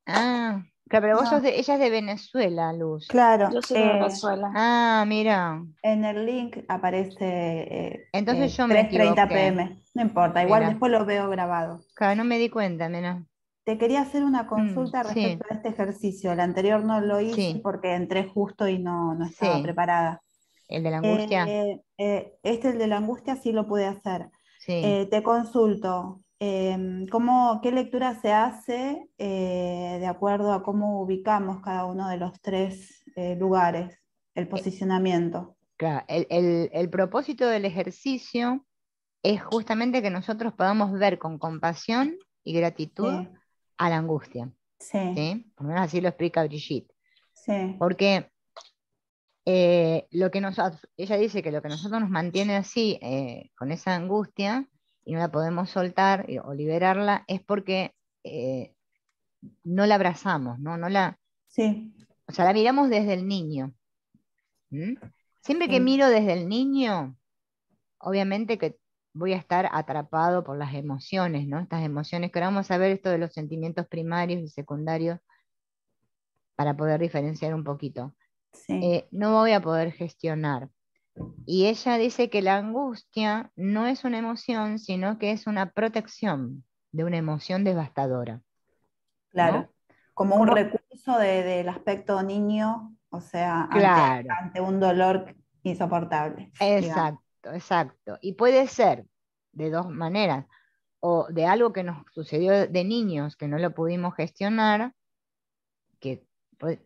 Ah, claro, pero vos No, ella es de Venezuela, Luz. Yo claro, soy de Venezuela. Ah, mira. en el link aparece Entonces yo me 3:30 equivoqué. p.m. No importa, igual Mira. después lo veo grabado. Claro, no me di cuenta, mira. Te quería hacer una consulta Sí, respecto a este ejercicio. El anterior no lo hice sí, porque entré justo y no estaba sí. preparada. El de la angustia. Este, el de la angustia, sí lo pude hacer. Sí. Te consulto, ¿qué lectura se hace de acuerdo a cómo ubicamos cada uno de los tres lugares, el Eh, posicionamiento? claro, el propósito del ejercicio es justamente que nosotros podamos ver con compasión y gratitud Sí, a la angustia, sí, ¿sí? Por lo menos así lo explica Brigitte. sí, Porque ella dice que lo que nosotros nos mantiene así, con esa angustia, y no la podemos soltar o liberarla, es porque no la abrazamos, ¿no? sí, O sea, la miramos desde el niño. ¿M? Siempre que sí, miro desde el niño, obviamente que voy a estar atrapado por las emociones, ¿no? Estas emociones, que ahora vamos a ver esto de los sentimientos primarios y secundarios para poder diferenciar un poquito. sí, No voy a poder gestionar. Y ella dice que la angustia no es una emoción, sino que es una protección de una emoción devastadora, claro. ¿no? Como un Como, recurso del aspecto niño, o sea, claro, ante un dolor insoportable, digamos. exacto, exacto. Y puede ser de dos maneras, o de algo que nos sucedió de niños que no lo pudimos gestionar, que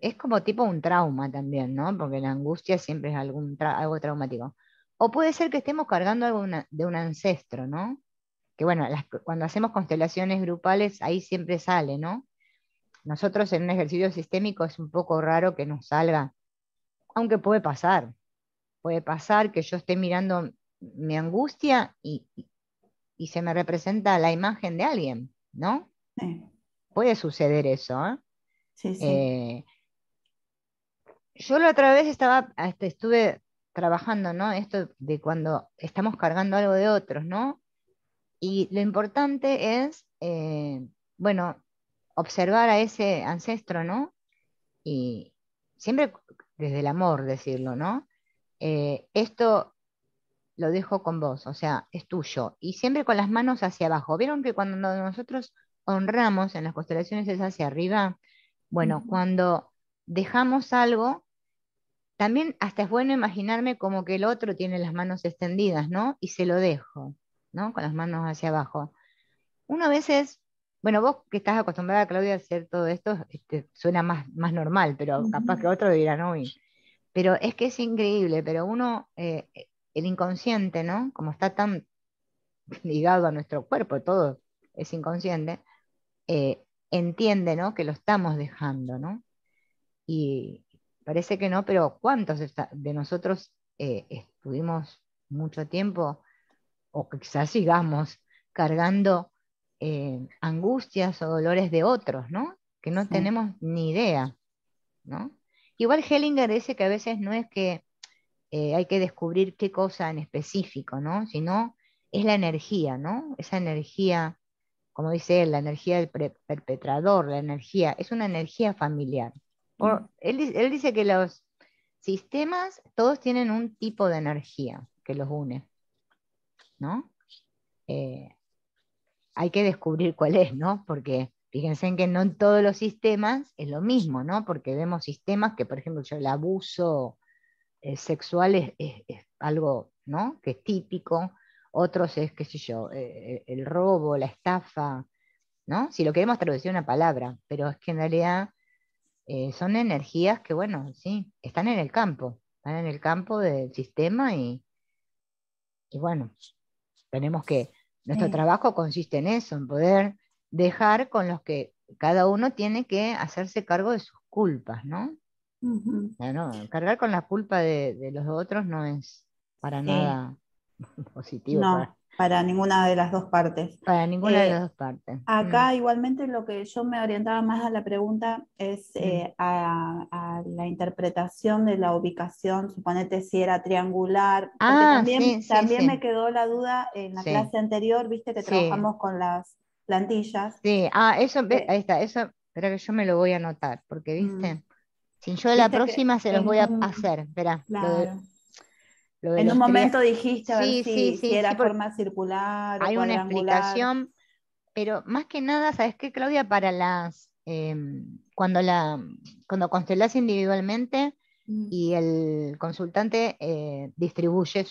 es como tipo un trauma también, ¿no? Porque la angustia siempre es algo traumático. O puede ser que estemos cargando algo de un ancestro, ¿no? Que bueno, cuando hacemos constelaciones grupales, ahí siempre sale, ¿no? Nosotros en un ejercicio sistémico es un poco raro que nos salga, aunque puede pasar que yo esté mirando mi angustia y se me representa la imagen de alguien, ¿no? Sí, Puede suceder eso, ¿eh? sí, sí. Eh, yo la otra vez estuve trabajando, ¿no? Esto de cuando estamos cargando algo de otros, ¿no? Y lo importante es, bueno, observar a ese ancestro, ¿no? Y siempre desde el amor decirlo, ¿no? Esto lo dejo con vos, o sea, es tuyo. Y siempre con las manos hacia abajo. ¿Vieron que cuando nosotros honramos en las constelaciones es hacia arriba? Bueno, Ujú. cuando dejamos algo, también hasta es bueno imaginarme como que el otro tiene las manos extendidas, ¿no? Y se lo dejo, ¿no? Con las manos hacia abajo. Uno a veces, bueno, vos que estás acostumbrada, Claudia, a hacer todo esto, suena más normal, pero capaz que Ujú. otro dirá, no, pero es que es increíble, pero uno, el inconsciente, ¿no? Como está tan ligado a nuestro cuerpo, todo es inconsciente, entiende, ¿no? Que lo estamos dejando, ¿no? Y parece que no, pero ¿cuántos de nosotros estuvimos mucho tiempo, o quizás sigamos, cargando angustias o dolores de otros, ¿no? Que no Sí, tenemos ni idea, ¿no? Igual Hellinger dice que a veces no es que hay que descubrir qué cosa en específico, ¿no? Si no, es la energía, ¿no? Esa energía, como dice él, la energía del perpetrador, la energía, es una energía familiar. Él dice que los sistemas, todos tienen un tipo de energía que los une, ¿no? Eh, hay que descubrir cuál es, ¿no? Porque fíjense en que no en todos los sistemas es lo mismo, ¿no? Porque vemos sistemas que, por ejemplo, el abuso sexual es algo, ¿no? Que es típico, otros es, qué sé yo, el robo, la estafa, ¿no? Si lo queremos traducir a una palabra, pero es que en realidad son energías que, bueno, sí, están en el campo del sistema y bueno, tenemos que, nuestro Sí. trabajo consiste en eso, en poder dejar con los que cada uno tiene que hacerse cargo de sus culpas, ¿no? Ujú. No, cargar con la culpa de los otros no es para Sí, nada positivo no, para ninguna de las dos partes. para ninguna de las Eh, dos partes. Acá igualmente lo que yo me orientaba más a la pregunta es Mm. a la interpretación de la ubicación, suponete si era triangular, porque Ah, sí, sí, también me sí, quedó la duda en la sí, clase anterior, viste que sí, trabajamos con las plantillas. sí. Eso, eh, ahí está, eso, espera que yo me lo voy a anotar, porque, mm, viste, si yo la viste que próxima se los voy a hacer, espera, claro, lo de en un los momento dijiste a ver sí, sí, si sí, sí, era porque forma circular o hay una cuadrangular. explicación, pero más que nada, ¿sabes qué, Claudia? Para cuando constelás individualmente Mm, y el consultante distribuye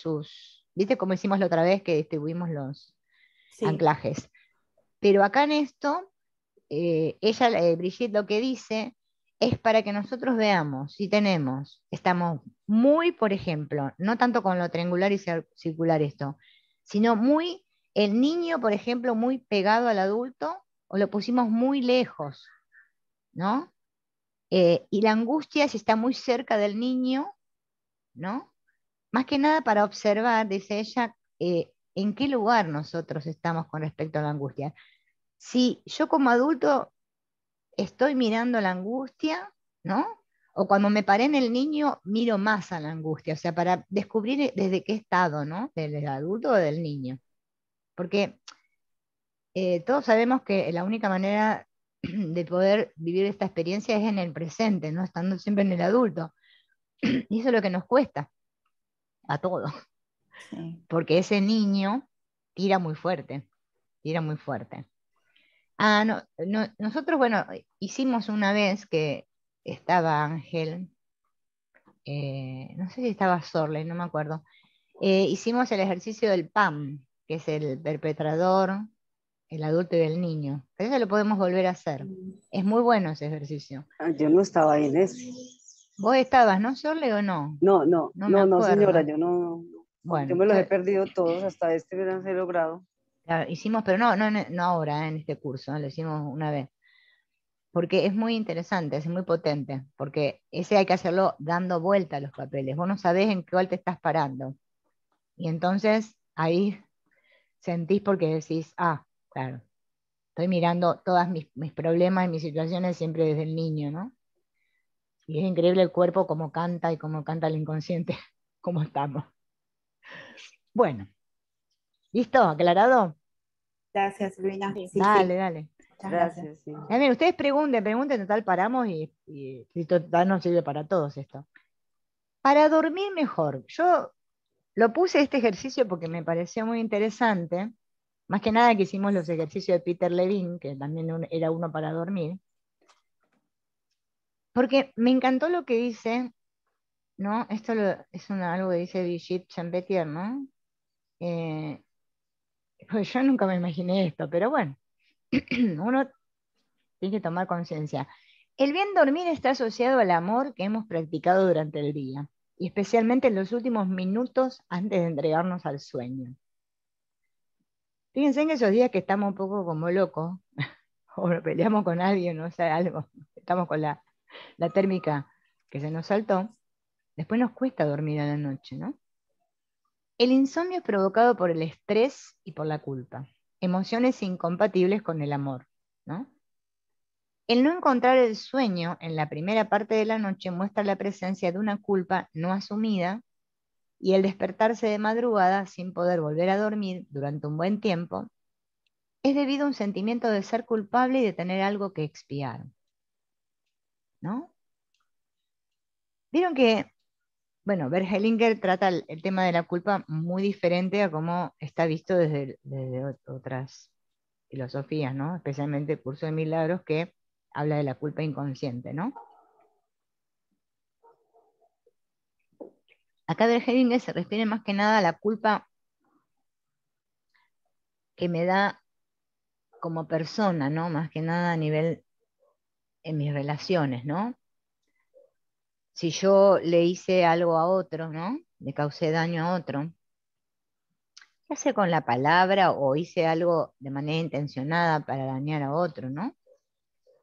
¿viste cómo hicimos la otra vez que distribuimos los sí. anclajes? Pero acá en esto, ella, Brigitte, lo que dice es para que nosotros veamos si estamos muy, por ejemplo, no tanto con lo triangular y circular esto, sino muy, el niño, por ejemplo, muy pegado al adulto, o lo pusimos muy lejos, ¿no? Y la angustia si está muy cerca del niño, ¿no? Más que nada para observar, dice ella, en qué lugar nosotros estamos con respecto a la angustia. Si yo como adulto estoy mirando la angustia, ¿no? O cuando me paré en el niño, miro más a la angustia, o sea, para descubrir desde qué estado, ¿no? Del adulto o del niño. Porque todos sabemos que la única manera de poder vivir esta experiencia es en el presente, ¿no? Estando siempre en el adulto. Y eso es lo que nos cuesta a todos, Sí. porque ese niño tira muy fuerte, tira muy fuerte. Ah, no, nosotros, bueno, hicimos una vez que estaba Ángel, no sé si estaba Sorley, no me acuerdo. Hicimos el ejercicio del PAM, que es el perpetrador, el adulto y el niño. Pero eso lo podemos volver a hacer. Mm. Es muy bueno ese ejercicio. Ah, yo no estaba ahí en ese. ¿Vos estabas, no, Sorley, o no? No, no, No me no, no, señora, acuerdo. yo no, yo Bueno, me los he perdido todos hasta este tercero grado. claro, hicimos, pero no ahora, en este curso, lo hicimos una vez. Porque es muy interesante, es muy potente, porque ese hay que hacerlo dando vuelta a los papeles. Vos no sabés en cuál te estás parando. Y entonces ahí sentís porque decís, ah, claro, estoy mirando todos mis problemas y mis situaciones siempre desde el niño, ¿no? Y es increíble el cuerpo cómo canta y cómo canta el inconsciente, cómo estamos. Bueno, ¿listo? ¿Aclarado? Gracias, Silvina. Sí. Sí, Dale, sí, dale. muchas gracias. Gracias, sí. Bien, ustedes pregunten, total paramos y total nos sirve para todos esto. Para dormir mejor, yo lo puse este ejercicio porque me pareció muy interesante, más que nada que hicimos los ejercicios de Peter Levine, que también era uno para dormir, porque me encantó lo que dice, ¿no? Es algo que dice Brigitte Champetier, ¿no? Eh, pues yo nunca me imaginé esto, pero bueno, uno tiene que tomar conciencia. El bien dormir está asociado al amor que hemos practicado durante el día, y especialmente en los últimos minutos antes de entregarnos al sueño. Fíjense en esos días que estamos un poco como locos, o peleamos con alguien, o sea, algo, estamos con la térmica que se nos saltó, después nos cuesta dormir a la noche, ¿no? El insomnio es provocado por el estrés y por la culpa, emociones incompatibles con el amor, ¿no? El no encontrar el sueño en la primera parte de la noche muestra la presencia de una culpa no asumida Y el despertarse de madrugada sin poder volver a dormir durante un buen tiempo es debido a un sentimiento de ser culpable y de tener algo que expiar, ¿no? Vieron que, bueno, Bert Hellinger trata el tema de la culpa muy diferente a cómo está visto desde otras filosofías, ¿no? Especialmente el Curso de Milagros, que habla de la culpa inconsciente, ¿no? Acá Bert Hellinger se refiere más que nada a la culpa que me da como persona, ¿no? Más que nada a nivel en mis relaciones, ¿no? Si yo le hice algo a otro, ¿no? Le causé daño a otro, ya sea con la palabra o hice algo de manera intencionada para dañar a otro, ¿no?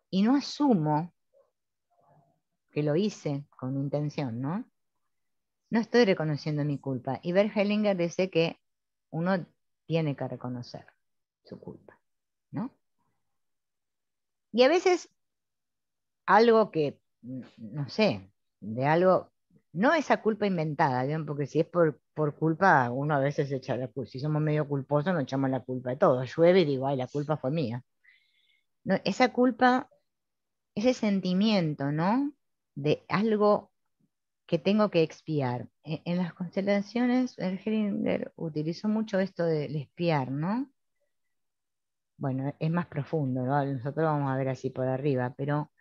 Y no asumo que lo hice con intención, ¿no? No estoy reconociendo mi culpa. Y Bert Hellinger dice que uno tiene que reconocer su culpa, ¿no? Y a veces algo que, no sé, de algo, no esa culpa inventada, ¿bien? Porque si es por culpa, uno a veces echa la culpa. Si somos medio culposos, nos echamos la culpa de todo. Llueve y digo, ay, la culpa fue mía. No, esa culpa, ese sentimiento, ¿no? De algo que tengo que expiar. En las constelaciones, Hellinger utilizó mucho esto del expiar, ¿no? Bueno, es más profundo, ¿no? Nosotros vamos a ver así por arriba, pero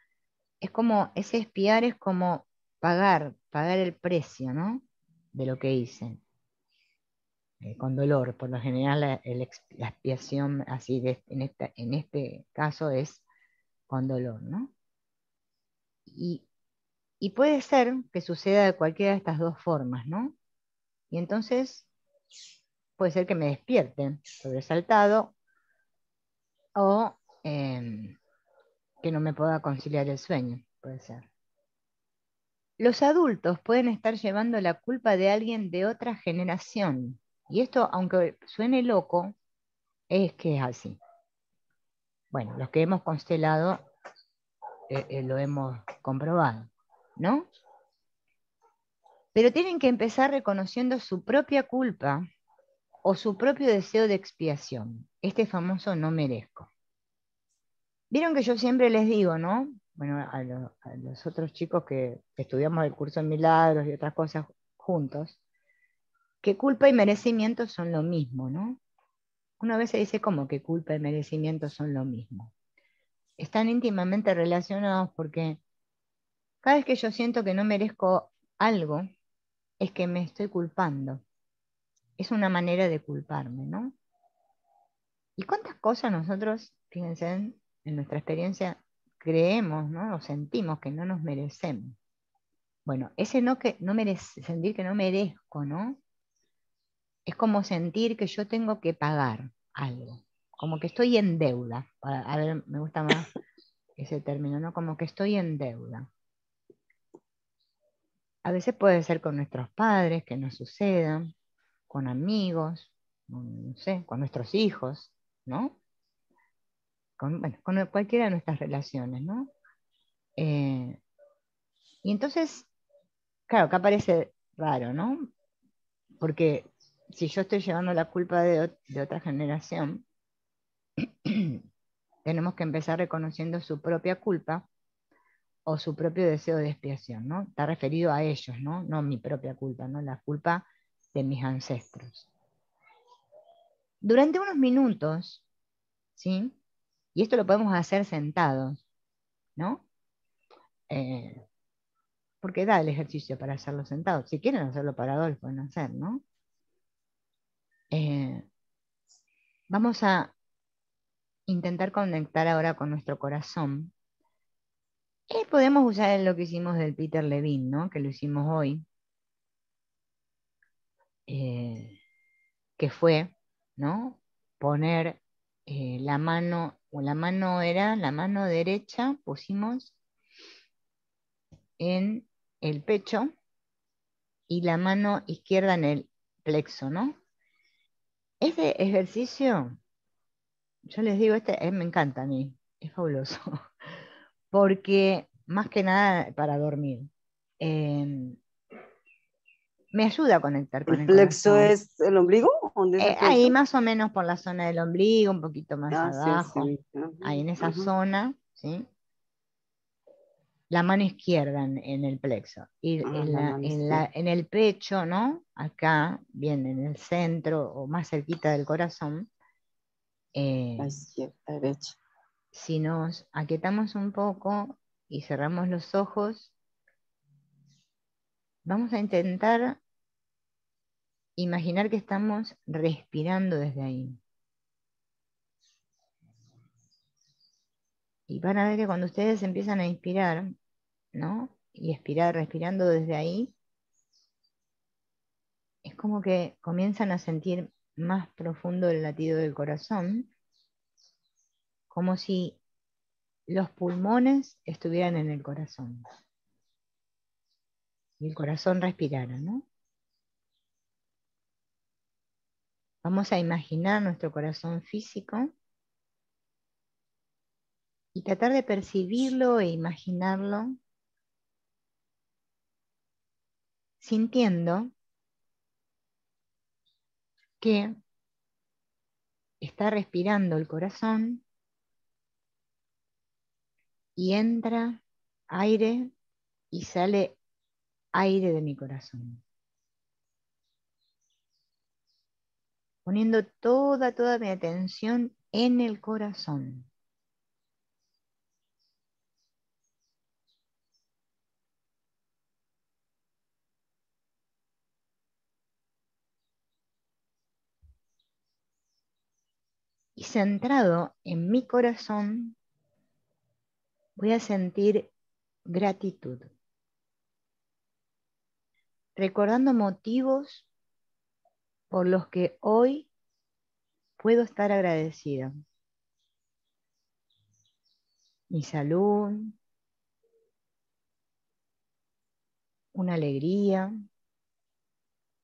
es como, ese expiar es como pagar el precio, ¿no? De lo que hice, con dolor. Por lo general la expiación así en este caso es con dolor, ¿no? Y, y puede ser que suceda de cualquiera de estas dos formas, ¿no? Y entonces puede ser que me despierte sobresaltado o que no me pueda conciliar el sueño, puede ser. Los adultos pueden estar llevando la culpa de alguien de otra generación. Y esto, aunque suene loco, es que es así. Bueno, los que hemos constelado lo hemos comprobado, ¿no? Pero tienen que empezar reconociendo su propia culpa o su propio deseo de expiación. Este famoso no merezco. Vieron que yo siempre les digo, ¿no? Bueno, a los otros chicos que estudiamos el curso de milagros y otras cosas juntos, que culpa y merecimiento son lo mismo, ¿no? Una vez se dice como que culpa y merecimiento son lo mismo. Están íntimamente relacionados porque cada vez que yo siento que no merezco algo, es que me estoy culpando. Es una manera de culparme, ¿no? ¿Y cuántas cosas nosotros, fíjense, en nuestra experiencia, creemos, ¿no? O sentimos que no nos merecemos? Bueno, ese no que no sentir que no merezco, ¿no? Es como sentir que yo tengo que pagar algo, como que estoy en deuda. A ver, me gusta más ese término, ¿no? Como que estoy en deuda. A veces puede ser con nuestros padres, que nos suceda, con amigos, no sé, con nuestros hijos, ¿no? Bueno, con cualquiera de nuestras relaciones, ¿no? Y entonces, claro, acá parece raro, ¿no? Porque si yo estoy llevando la culpa de otra generación, tenemos que empezar reconociendo su propia culpa o su propio deseo de expiación, ¿no? Está referido a ellos, ¿no? No mi propia culpa, ¿no? La culpa de mis ancestros. Durante unos minutos, ¿sí? Y esto lo podemos hacer sentados, ¿no? Porque da el ejercicio para hacerlo sentados. Si quieren hacerlo parados, lo pueden hacer, ¿no? Eh, Vamos a intentar conectar ahora con nuestro corazón. Y podemos usar lo que hicimos del Peter Levine, ¿no? Que lo hicimos hoy. Que fue, ¿no? Poner la mano, o la mano era, la mano derecha pusimos en el pecho y la mano izquierda en el plexo, ¿no? Este ejercicio, yo les digo, me encanta a mí, es fabuloso, porque más que nada para dormir. me ayuda a conectar con ¿El el plexo corazón. es el ombligo? ¿Dónde es el Ahí plexo? más o menos por la zona del ombligo, un poquito más Ah, sí, abajo, sí. Ajá, ahí en esa ajá. zona, ¿sí? La mano izquierda en el plexo, y Ah, la mano izquierda. en el pecho, ¿no? Acá, bien en el centro o más cerquita del corazón, La eh, izquierda, derecha. si nos aquietamos un poco y cerramos los ojos, vamos a intentar imaginar que estamos respirando desde ahí. Y van a ver que cuando ustedes empiezan a inspirar, ¿no? Y expirar, respirando desde ahí, es como que comienzan a sentir más profundo el latido del corazón, como si los pulmones estuvieran en el corazón y el corazón respirara, ¿no? Vamos a imaginar nuestro corazón físico y tratar de percibirlo e imaginarlo sintiendo que está respirando el corazón y entra aire y sale aire de mi corazón, poniendo toda mi atención en el corazón. Y centrado en mi corazón, voy a sentir gratitud, recordando motivos por los que hoy puedo estar agradecida. Mi salud, una alegría,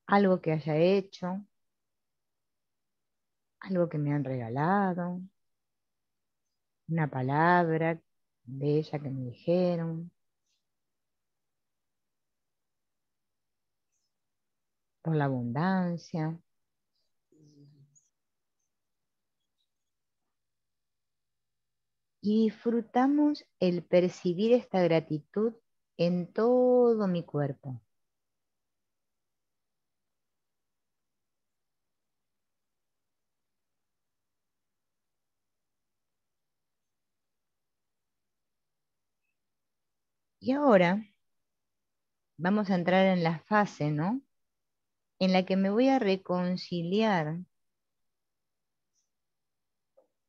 algo que haya hecho, algo que me han regalado, una palabra bella que me dijeron, por la abundancia. Y disfrutamos el percibir esta gratitud en todo mi cuerpo. Y ahora vamos a entrar en la fase, ¿no? En la que me voy a reconciliar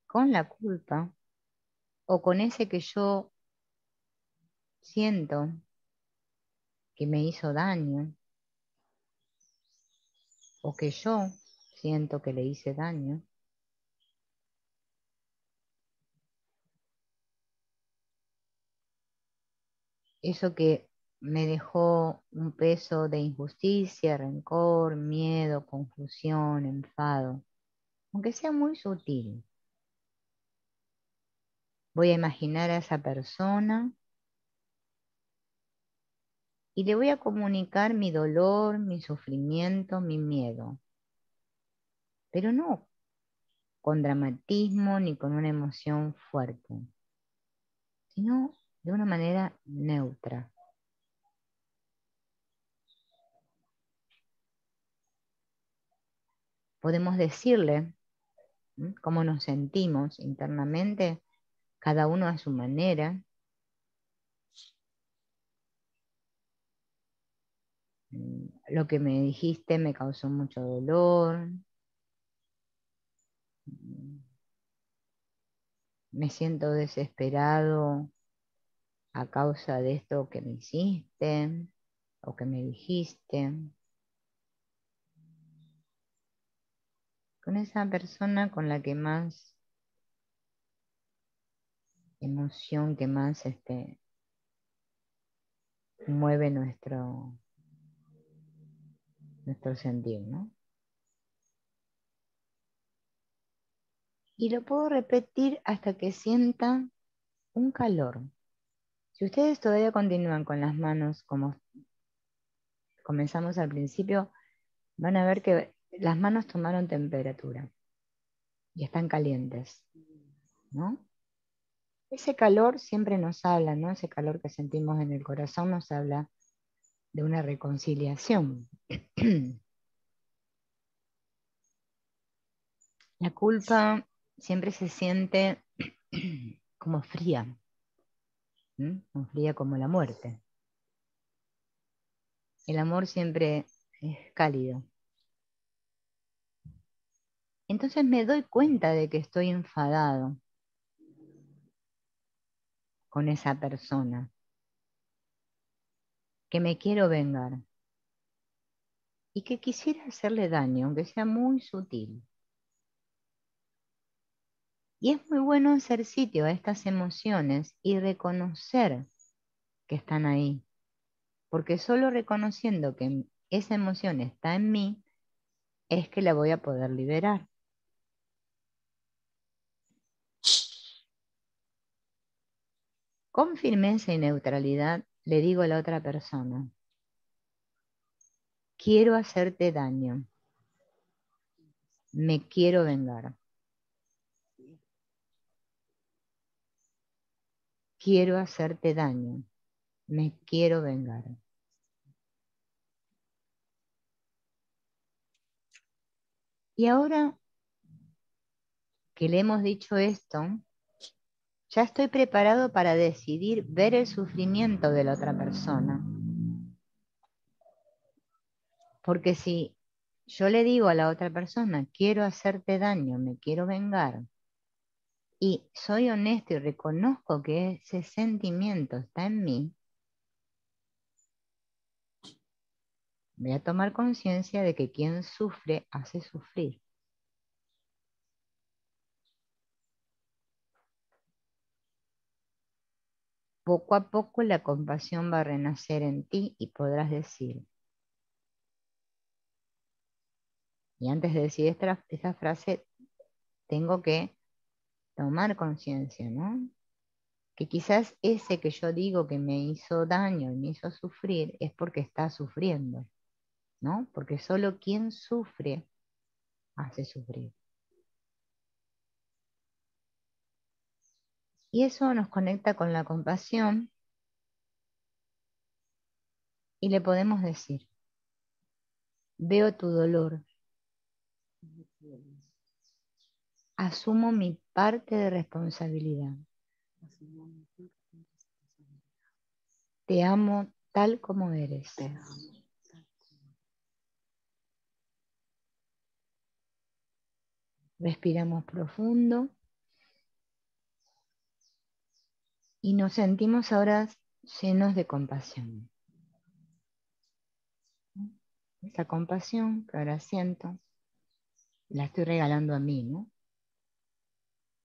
con la culpa o con ese que yo siento que me hizo daño o que yo siento que le hice daño. Eso que me dejó un peso de injusticia, rencor, miedo, confusión, enfado, aunque sea muy sutil. Voy a imaginar a esa persona y le voy a comunicar mi dolor, mi sufrimiento, mi miedo, pero no con dramatismo ni con una emoción fuerte, sino de una manera neutra. Podemos decirle cómo nos sentimos internamente, cada uno a su manera. Lo que me dijiste me causó mucho dolor. Mm, Me siento desesperado a causa de esto que me hiciste o que me dijiste. Con esa persona con la que más emoción, que más mueve nuestro sentir, ¿no? Y lo puedo repetir hasta que sienta un calor. Si ustedes todavía continúan con las manos como comenzamos al principio, van a ver que las manos tomaron temperatura y están calientes, ¿no? Ese calor siempre nos habla, ¿no? Ese calor que sentimos en el corazón nos habla de una reconciliación. La culpa siempre se siente como fría, como fría como la muerte. El amor siempre es cálido. Entonces me doy cuenta de que estoy enfadado con esa persona, que me quiero vengar y que quisiera hacerle daño, aunque sea muy sutil. Y es muy bueno hacer sitio a estas emociones y reconocer que están ahí, porque solo reconociendo que esa emoción está en mí es que la voy a poder liberar. Con firmeza y neutralidad le digo a la otra persona, quiero hacerte daño, me quiero vengar. Quiero hacerte daño, me quiero vengar. Y ahora que le hemos dicho esto, ya estoy preparado para decidir ver el sufrimiento de la otra persona. Porque si yo le digo a la otra persona, quiero hacerte daño, me quiero vengar, y soy honesto y reconozco que ese sentimiento está en mí, voy a tomar conciencia de que quien sufre hace sufrir. Poco a poco la compasión va a renacer en ti y podrás decir, y antes de decir esta frase, tengo que tomar conciencia, ¿no? Que quizás ese que yo digo que me hizo daño y me hizo sufrir es porque está sufriendo, ¿no? Porque solo quien sufre hace sufrir. Y eso nos conecta con la compasión y le podemos decir, veo tu dolor, asumo mi parte de responsabilidad, te amo tal como eres. Respiramos profundo y nos sentimos ahora llenos de compasión. Esa compasión que ahora siento, la estoy regalando a mí, ¿no?